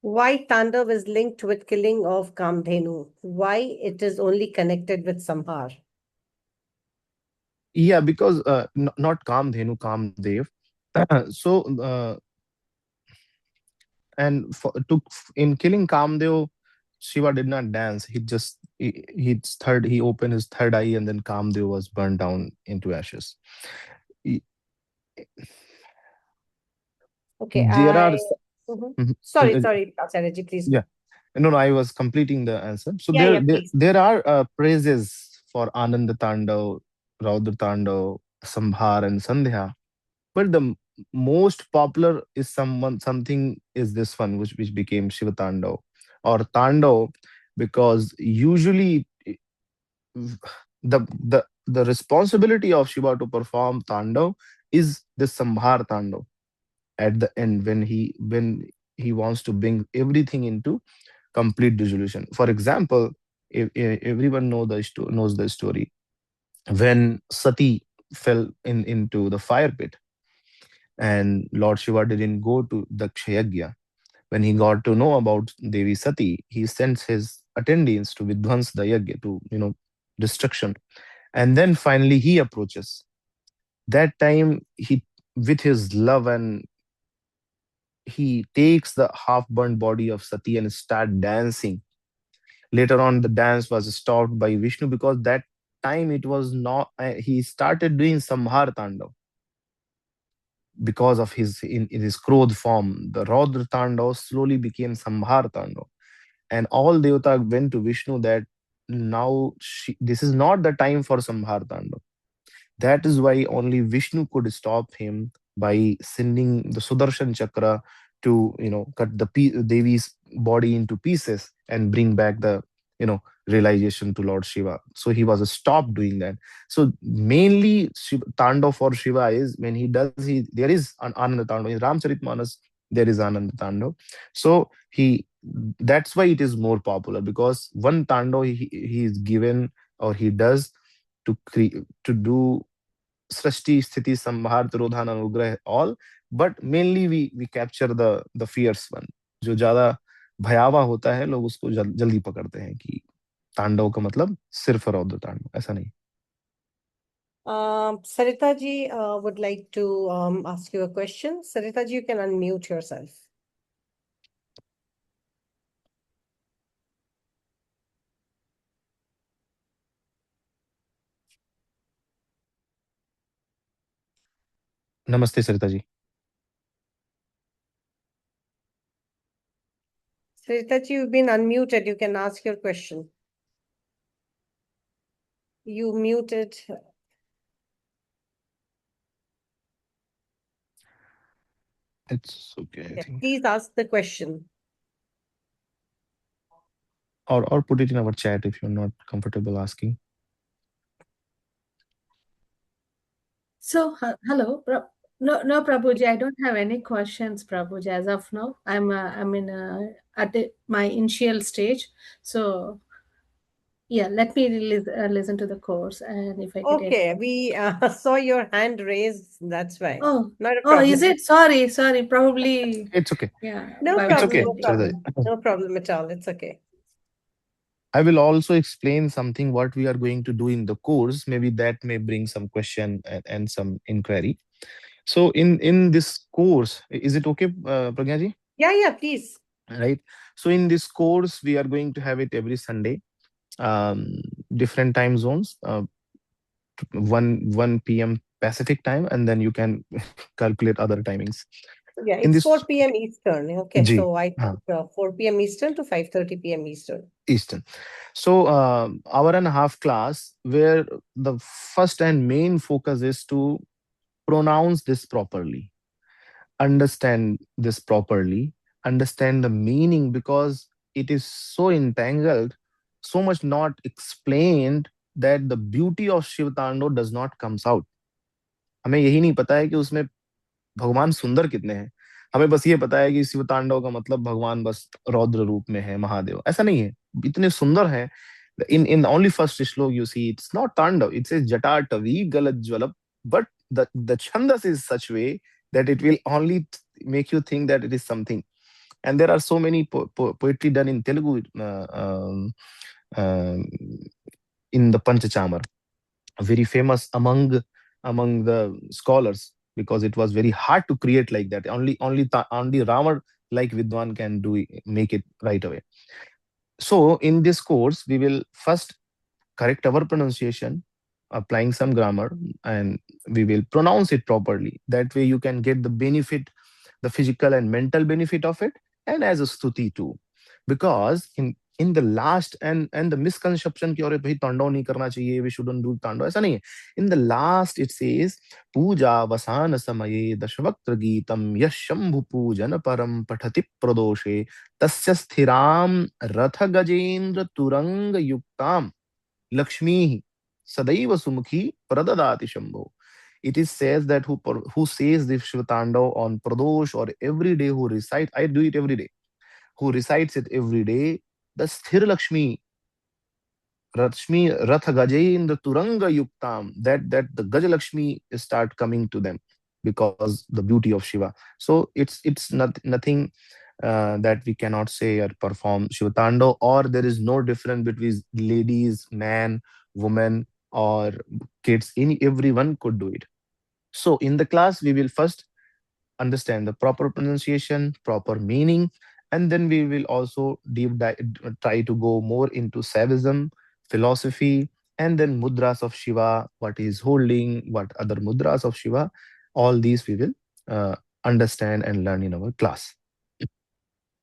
Why Tandav is linked with killing of Kamdhenu? Why it is only connected with Samhar? Yeah, because not Kamdhenu, Kamdev. So and in killing Kamdev, Shiva did not dance. He just he opened his third eye, and then Kamdev was burned down into ashes. Y- Okay, There are Mhm. Mhm. Sorry, Acharya ji, please. Yeah. No, I was completing the answer. So Yeah, please. there are praises for Ananda Tandav, Raudra Tandav, Sambhar, and Sandhya. But the most popular is something is this one, which became Shiva Tandav or Tandav, because usually the responsibility of Shiva to perform Tandav is the Sambhar Tandav at the end, when he wants to bring everything into complete dissolution. For example, if everyone knows the story when Sati fell into the fire pit, and Lord Shiva didn't go to Daksha Yajna. When he got to know about Devi Sati, he sends his attendants to Vidhvans the Yajna, to destruction. And then finally he approaches. That time he, with his love, and he takes the half burnt body of Sati and start dancing. Later on, the dance was stopped by Vishnu, because that time it was not. He started doing Samhar Tandav because of in his Krodh form. The Raudra Tandav slowly became Samhar Tandav, and all Devata went to Vishnu that now this is not the time for Samhar Tandav. That is why only Vishnu could stop him by sending the Sudarshan Chakra to cut the Devi's body into pieces and bring back the realization to Lord Shiva. So he was stopped doing that. So mainly Tando for Shiva is when he does, there is an Ananda Tando in Ramcharitmanas. There is Ananda Tando. So that's why it is more popular, because one Tando he is given, or he does to do Srishti, Sthiti, Sambhar, Tirodhan, Anugrah, all. But mainly we capture the fierce one, जो ज्यादा भयावह होता है, लोग उसको जल्दी पकड़ते हैं कि तांडव का मतलब सिर्फ रौद्र तांडव, ऐसा नहीं. Sarita ji would like to ask you a question. Sarita ji, you can unmute yourself. नमस्ते Sarita ji. Sarita ji, you've been unmuted. You can ask your question. You muted. It's okay, I think. Please ask the question. Or put it in our chat if you're not comfortable asking. So, hello. No, Prabhuji, I don't have any questions, Prabhuji, as of now. I'm at my initial stage. So, yeah, let me listen to the course, and if I get any. Okay, we saw your hand raised. That's why. Oh, Not a problem. is it? Sorry. Probably. It's okay. Yeah. No by problem. okay, No mistake. problem. Sarita ji. No problem at all. It's okay. I will also explain something what we are going to do in the course. Maybe that may bring some question and some inquiry. So in this course, is it okay, Pragya ji? Yeah, please. Right. So in this course, we are going to have it every Sunday, um, different time zones, 1 p.m. Pacific time, and then you can calculate other timings. Yeah, In it's this, 4 p.m. Eastern. Okay, Ji, so I took 4 p.m. Eastern to 5:30 p.m. Eastern. Eastern. So hour and a half class where the first and main focus is to pronounce this properly, understand this properly, understand the meaning, because it is so entangled, so much not explained, that the beauty of Shiv Tandava does not comes out. हमें यही नहीं पता है कि उसमें भगवान सुंदर कितने हैं। हमें बस ये पता है कि शिव तांडव का मतलब भगवान बस रौद्र रूप में है, महादेव। ऐसा नहीं है, इतने सुंदर है। In only first श्लोक you see it's not तांडव, it says जटाटवी गलज्ज्वल, but the chandas is such way that it will only make you think that it is something. And there are so many poetry done in Telugu, um, in the Panchachamar, very famous among the scholars, because it was very hard to create like that. Only Rama like Vidwan can make it right away. So in this course, we will first correct our pronunciation, applying some grammar, and we will pronounce it properly. That way you can get the benefit, the physical and mental benefit of it, and as a stuti too. Because in the last, and the misconception कि अरे भाई तांडव नहीं करना चाहिए, we shouldn't do तांडव, ऐसा नहीं है. In the last it says पूजा वसान समये दशवक्त्र गीतम यः शंभु पूजन परम पठति प्रदोषे तस्य स्थिराम रथ गजेंद्र तुरंग युक्ताम Lakshmi Sadaiva Sumukhi Pradadati Shambho. It is says that who says the Shiva Tandav on Pradosh or every day, who recite, I do it every day, who recites it every day, the Sthir Lakshmi Ratha Gajendra Turanga Yuktam, that the Gaja Lakshmi start coming to them because the beauty of Shiva. So it's nothing that we cannot say or perform Shiva Tandava, or there is no difference between ladies, man, woman, or kids. Everyone could do it. So in the class, we will first understand the proper pronunciation, proper meaning, and then we will also try to go more into Saivism, philosophy, and then mudras of Shiva, what he is holding, what other mudras of Shiva. All these we will understand and learn in our class.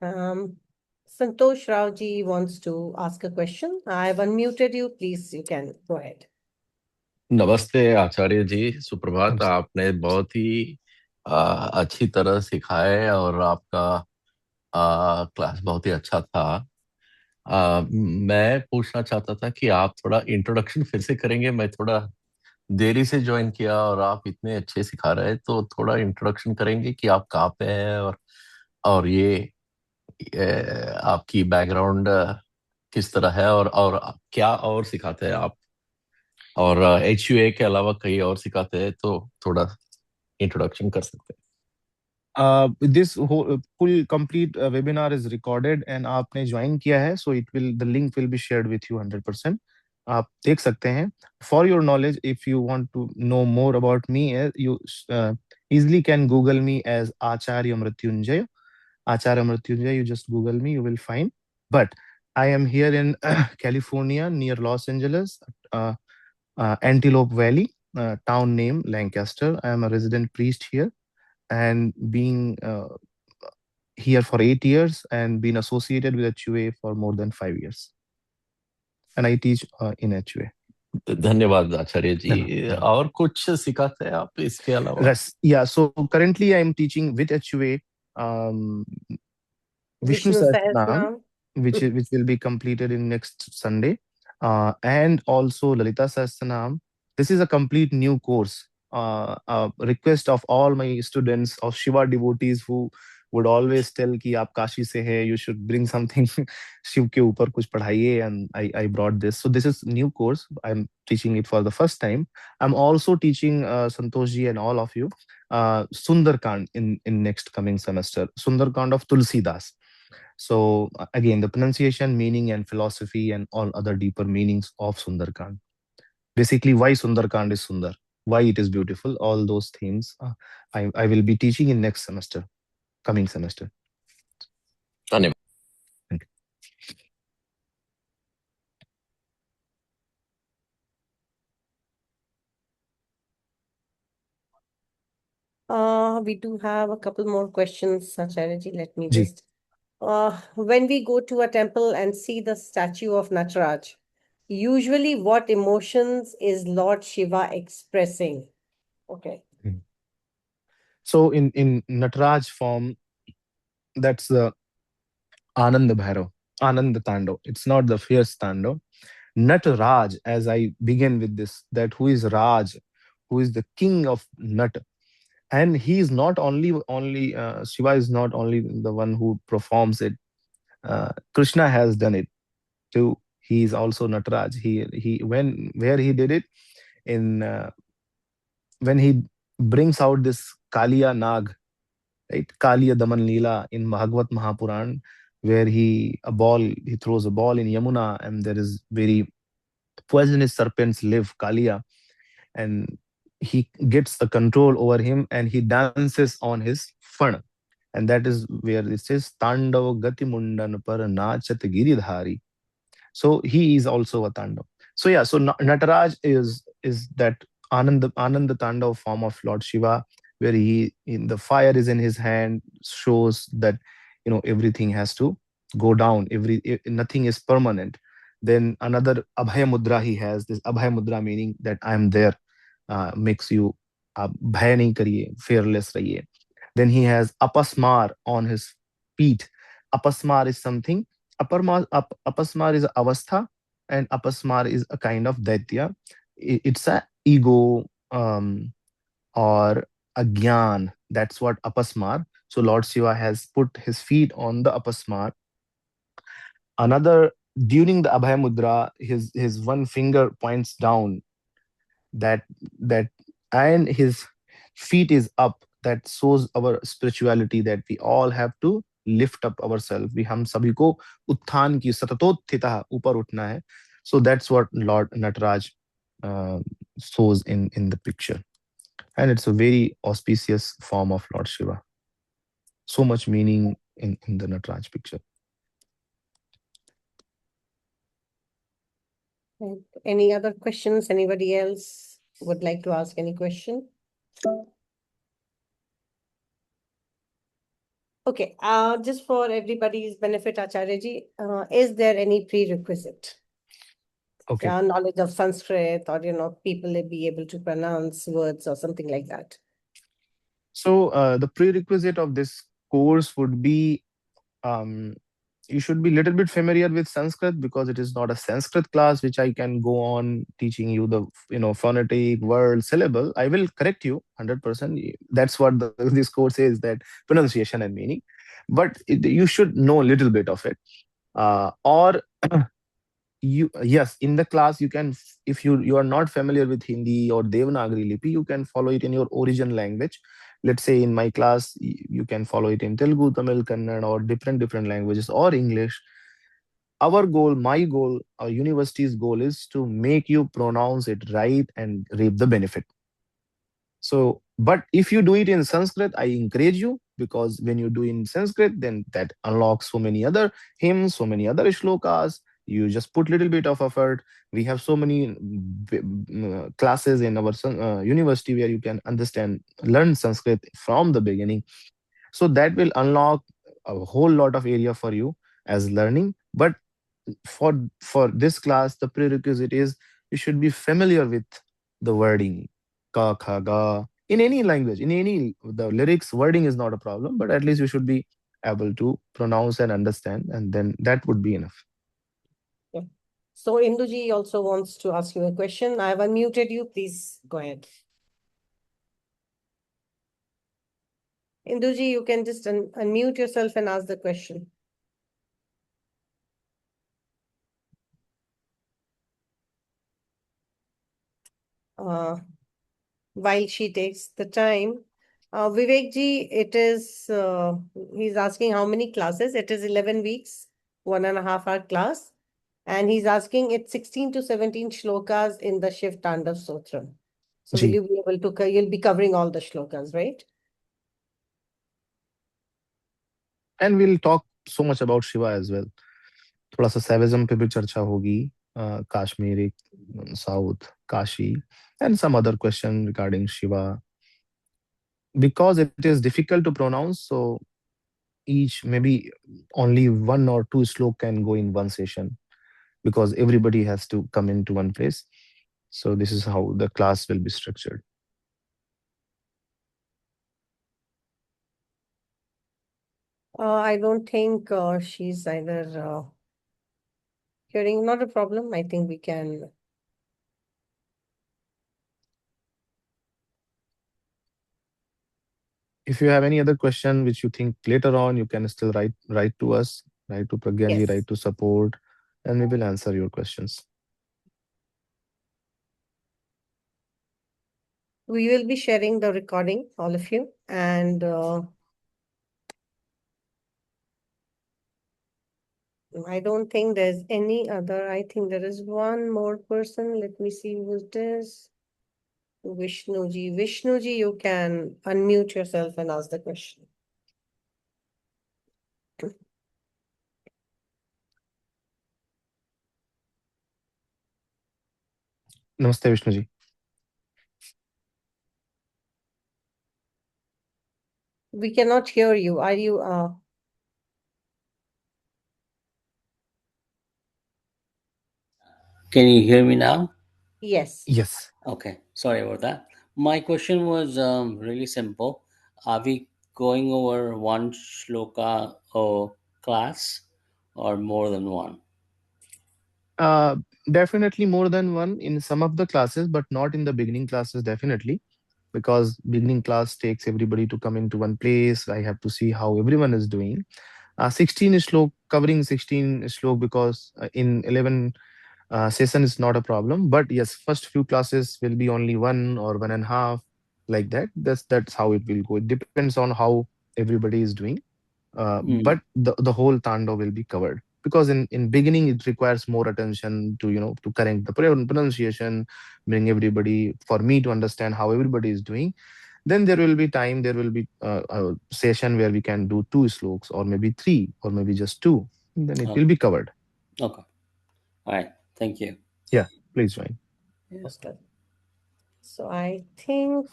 Santosh Raoji wants to ask a question. I have unmuted you. Please, you can go ahead. नमस्ते आचार्य जी, सुप्रभात। नमस्ते। आपने बहुत ही अच्छी तरह सिखाए और आपका क्लास बहुत ही अच्छा था। मैं पूछना चाहता था कि आप थोड़ा इंट्रोडक्शन फिर से करेंगे। मैं थोड़ा देरी से ज्वाइन किया और आप इतने अच्छे सिखा रहे, तो थोड़ा इंट्रोडक्शन करेंगे कि आप कहाँ पे हैं और ये आपकी बैकग्राउंड किस तरह है और क्या और सिखाते हैं आप, और HUA के अलावा कहीं और सिखाते हैं, तो थोड़ा इंट्रोडक्शन कर सकते हैं। This whole full complete webinar is recorded and आपने ज्वाइन किया है, so the link will be shared with you 100%. आप देख सकते हैं. For your knowledge, if you want to know more about me, you easily can Google me as Acharya Mrityunjay. Acharya Mrityunjay, you just Google me, you will find. But I am here in California, near Los Angeles, Antelope Valley, town name Lancaster. I am a resident priest here, and being here for 8 years and been associated with HUA for more than 5 years. And I teach in HUA. धन्यवाद आचार्य जी। और कुछ सिखाते हैं आप इसके अलावा? Yes. Yeah. So currently I am teaching with HUA Vishnu Sahasranam, which will be completed in next Sunday, and also Lalita Sahasranam. This is a complete new course. Request of all my students, of Shiva devotees, who would always tell कि आप काशी से है, you should bring something Shiv के ऊपर कुछ पढ़ाइए, and I brought this. So this is new course. I'm teaching it for the first time. I'm also teaching Santoshji and all of you Sundarkand in next coming semester. Sundarkand of Tulsidas. So again, the pronunciation, meaning, and philosophy, and all other deeper meanings of Sundarkand. Basically, why Sundarkand is Sundar. why it is beautiful. All those themes I will be teaching in next semester, coming semester. धन्यवाद. Thank you. We do have a couple more questions, Acharya-ji. Let me Ji. just. When we go to a temple and see the statue of Nataraja, usually what emotions is Lord Shiva expressing? Okay. So in Nataraj form, that's the Anand Bhairav, Anand Tandava. It's not the fierce Tandava. Nataraj, as I begin with this, that who is Raj, who is the king of Nat. And he is not only Shiva is not only the one who performs it. Krishna has done it too. He is also Nataraj. He when where he did it in when he brings out this Kaliya Nag, right? Kaliya Daman Leela in Bhagavad Mahapuran, where he throws a ball in Yamuna, and there is very poisonous serpents live, Kaliya, and he gets the control over him, and he dances on his fun. And that is where it says Tandav Gati Mundan Par Nachat Giridhari. So he is also a Tandav. So yeah, so Nataraj is that Anand Tandav form of Lord Shiva, where he in the fire is in his hand, shows that everything has to go down. Nothing is permanent. Then another Abhaya Mudra he has. This Abhaya Mudra meaning that I am there, makes you bhaya nahi kariye, fearless rahiye. Then he has Apasmar on his feet. Apasmar is something. Apasmar is avastha, and apasmar is a kind of daitya. It's a ego, or a gyan. That's what apasmar. So Lord Shiva has put his feet on the apasmar. Another, during the Abhaya Mudra, his one finger points down, that that and his feet is up. That shows our spirituality, that we all have to lift up ourselves. We हम सभी को उत्थान की सततोत्थितः ऊपर उठना है. So that's what Lord Nataraj shows in the picture, and it's a very auspicious form of Lord Shiva. So much meaning in the Nataraj picture. Any other questions? Anybody else would like to ask any question? Okay, just for everybody's benefit, Acharya-ji, is there any prerequisite? Okay. Knowledge of Sanskrit, or people will be able to pronounce words or something like that? So the prerequisite of this course would be, you should be a little bit familiar with Sanskrit, because it is not a Sanskrit class which I can go on teaching you the phonetic word syllable. I will correct you 100%. That's what this course is, that pronunciation and meaning. But you should know a little bit of it. Or yes, in the class you can, if you are not familiar with Hindi or Devanagari Lipi, you can follow it in your origin language. Let's say in my class, you can follow it in Telugu, Tamil, Kannada, or different languages, or English. Our goal, my goal, our university's goal is to make you pronounce it right and reap the benefit. So, but if you do it in Sanskrit, I encourage you, because when you do in Sanskrit, then that unlocks so many other hymns, so many other shlokas. You just put little bit of effort. We have so many classes in our university where you can learn Sanskrit from the beginning. So that will unlock a whole lot of area for you as learning. But for this class, the prerequisite is you should be familiar with the wording. Ka, kha, ga. In any language, the lyrics, wording is not a problem, but at least you should be able to pronounce and understand, and then that would be enough. Yeah. So Induji also wants to ask you a question. I have unmuted you. Please go ahead. Induji, you can just unmute yourself and ask the question. While she takes the time, Vivek ji, it is, he's asking how many classes? It is 11 weeks, 1.5-hour class. And he's asking it's 16 to 17 shlokas in the Shiva Tandava Stotram. So will ji. you be able to, you'll be covering all the shlokas, right? And we'll talk so much about Shiva as well. थोड़ा सा सैविज्म पे भी चर्चा होगी, Kashmiri, south, Kashi, and some other question regarding Shiva. Because it is difficult to pronounce, so each maybe only one or two slok can go in one session because everybody has to come into one place. So this is how the class will be structured. I don't think she's either hearing, not a problem. I think we can. If you have any other question which you think later on, you can still write to us, write to Pragyan ji, Yes. write to support, and we will answer your questions. We will be sharing the recording, all of you, and I don't think there's any other. I think there is one more person. Let me see who it is. Vishnuji. Vishnuji, you can unmute yourself and ask the question. Namaste, Vishnu ji. We cannot hear you. Are you Can you hear me now? yes. Yes. Okay, sorry about that. My question was really simple. Are we going over one shloka or class or more than one? Uh, Definitely more than one in some of the classes, but not in the beginning classes, definitely. Because beginning class takes everybody to come into one place. I have to see how everyone is doing. 16 is slow, covering 16 is slow because in 11 session is not a problem. But yes, first few classes will be only one or one and a half, like that. That's how it will go. It depends on how everybody is doing. But the whole tando will be covered because in beginning it requires more attention to to correct the pronunciation, bring everybody for me to understand how everybody is doing. Then there will be time, there will be a session where we can do two sloks or maybe three or maybe just two. Then it will be covered. Okay. All right. Thank you. Yeah, please join. Most welcome. So I think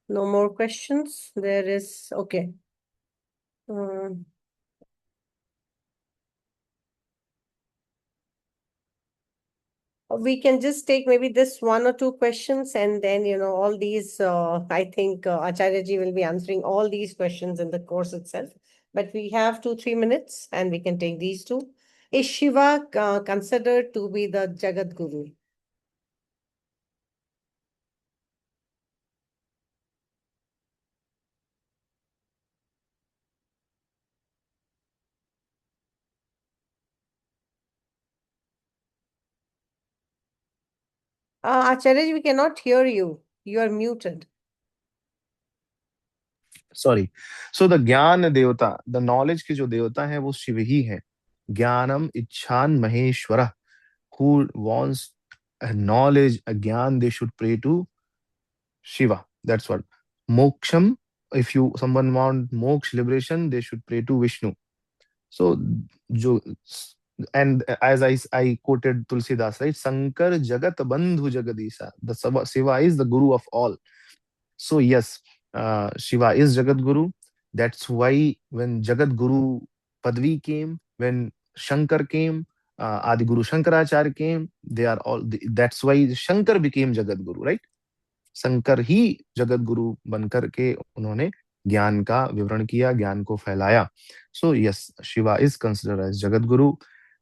no more questions. There is, okay. We can just take maybe this one or two questions and then, all these, I think Acharya ji will be answering all these questions in the course itself. But we have 2-3 minutes and we can take these two. Is Shiva considered to be the Jagat Guru? Acharya ji, we cannot hear you. You are muted. Sorry. So the ज्ञान देवता, the knowledge के जो देवता है वो शिव ही है. ज्ञानम इच्छान Maheshwar, who wants a knowledge, a gyan, they should pray to Shiva. That's what. Moksham, if you someone want moksha, liberation, they should pray to Vishnu. So jo, and as I quoted Tulsidas, right? Sankar Jagat Bandhu Jagadisha. The Shiva is the guru of all. So yes, Shiva is Jagat Guru. That's why when Jagat Guru Padvi came, when Shankar came, Adi Guru Shankaracharya came, they are all. That's why Shankar became Jagat Guru, right? Shankar ही जगत गुरु बनकर के उन्होंने ज्ञान का विवरण किया, ज्ञान को फैलाया. So yes, Shiva is considered as Jagat Guru,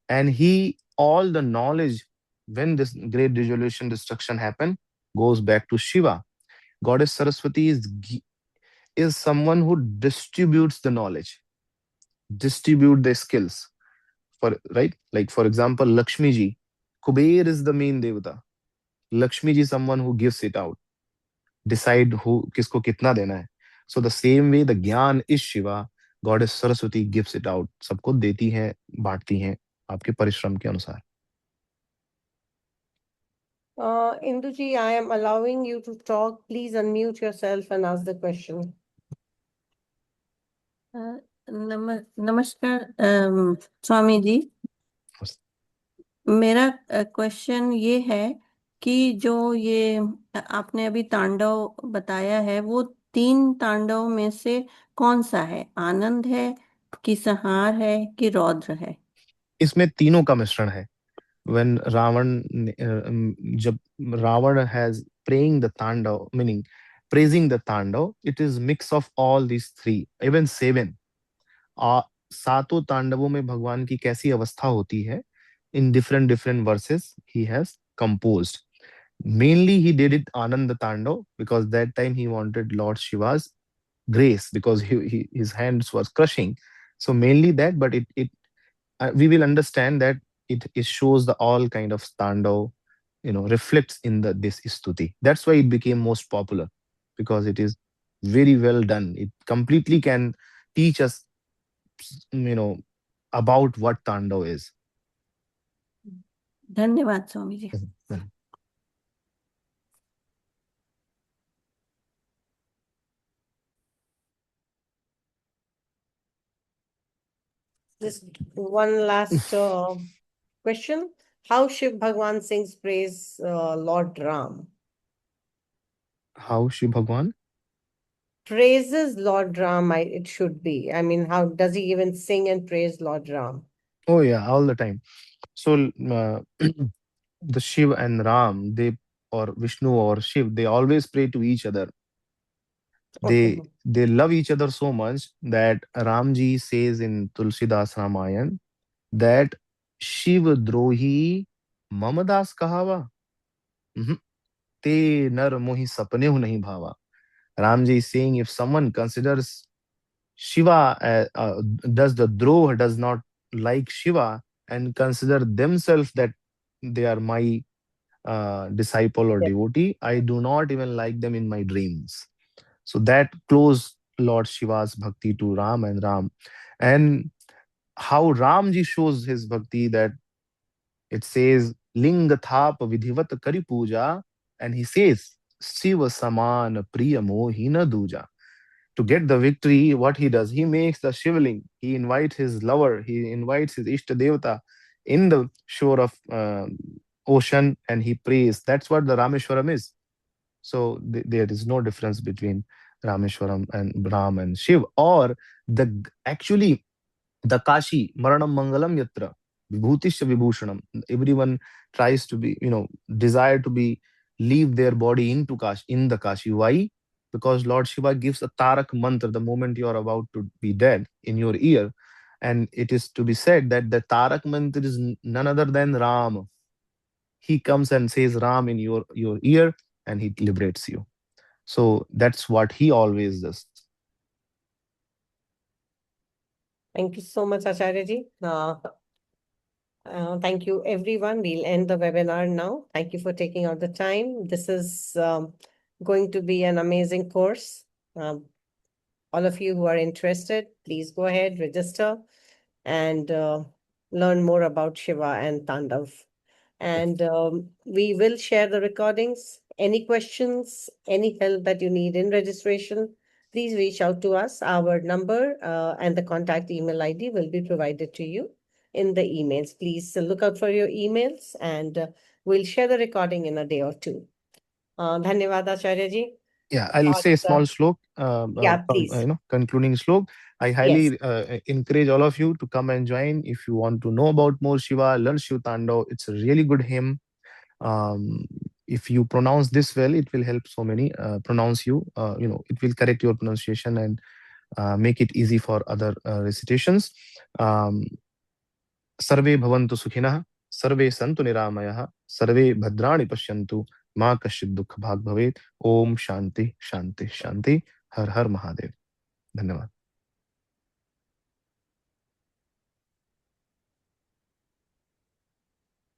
and he all the knowledge when this great dissolution destruction happened goes back to Shiva. Goddess Saraswati is someone who distributes the knowledge, distribute the skills. For right, like for example, Lakshmi ji, Kuber is the main devata. Lakshmi ji is someone who gives it out, decide who किसको कितना देना है. So the same way the ज्ञान is Shiva, Goddess Saraswati gives it out. सबको देती है, बांटती हैं आपके परिश्रम के अनुसार. Induji, I am allowing you to talk. Please unmute yourself and ask the question. नमस्कार स्वामी जी, मेरा क्वेश्चन ये है कि जो ये आपने अभी तांडव बताया है, वो 3 तांडव में से कौन सा है? आनंद है कि संहार है कि रौद्र है? इसमें तीनों का मिश्रण है. When जब Ravan has praying the tandav, meaning praising the tandav, it is mix of all these three, even 7. सातों तांडवों में भगवान की कैसी अवस्था होती है, in different verses he has composed. Mainly he did it Ananda Tandav because that time he wanted Lord Shiva's grace because his hands was crushing. So mainly that, but it we will understand that it shows the all kind of Tandav, reflects in this stuti. That's why it became most popular, because it is very well done. It completely can teach us, about what Tandav is. धन्यवाद Swami ji. Just one last question. How Shiv Bhagwan sings praise Lord Ram? How Shiv Bhagwan? Praises Lord Ram, it should be. I mean, how does he even sing and praise Lord Ram? Oh yeah, all the time. So the Shiv and Ram, or Vishnu or Shiv, they always pray to each other. Okay. They love each other so much that Ramji says in Tulsidas Ramayan that Shiv Drohi Mamadas Kahava. Te nar mohi sapne hu nahi bhava. Ramji is saying if someone considers Shiva, does the Droh, does not like Shiva and consider themselves that they are my disciple or Yeah. devotee, I do not even like them in my dreams. So that close Lord Shiva's bhakti to Ram and Ram. And how Ramji shows his bhakti, that it says, Linga thap vidhivat kari puja, and he says, Shiva saman priya mohina duja. To get the victory, what he does, he makes the shivling, he invites his lover, he invites his Ishta Devata in the shore of ocean, and he prays. That's what the Rameshwaram is. So there is no difference between Rameshwaram and Ram and Shiv, or actually the Kashi, Maranam Mangalam Yatra, Vibhutisha Vibhushanam. Everyone tries to be, desire to be, leave their body into Kashi, in the Kashi. Why? Because Lord Shiva gives a Tarak mantra the moment you are about to be dead in your ear. And it is to be said that the Tarak mantra is none other than Ram. He comes and says Ram in your ear, and he liberates you. So that's what he always does. Thank you so much, Acharya ji. Thank you, everyone. We'll end the webinar now. Thank you for taking out the time. This is going to be an amazing course. All of you who are interested, please go ahead, register, and learn more about Shiva and Tandav. And we will share the recordings. Any questions, any help that you need in registration, please reach out to us. Our number and the contact email ID will be provided to you in the emails. Please look out for your emails, and we'll share the recording in a day or two. Dhanyavad, Acharya ji. Yeah, I'll say a small slok, Yeah, please. concluding slok. I highly encourage all of you to come and join. If you want to know about more Shiva, learn Shiva Tandav. It's a really good hymn. If you pronounce this well, it will help so many pronounce you. It will correct your pronunciation and make it easy for other recitations. Sarve bhavantu sukhinah, sarve santu niramayah, sarve bhadrani pashyantu, ma kashid dukha bhag bhavet. Om Shanti Shanti Shanti. Har Har Mahadev. धन्यवाद.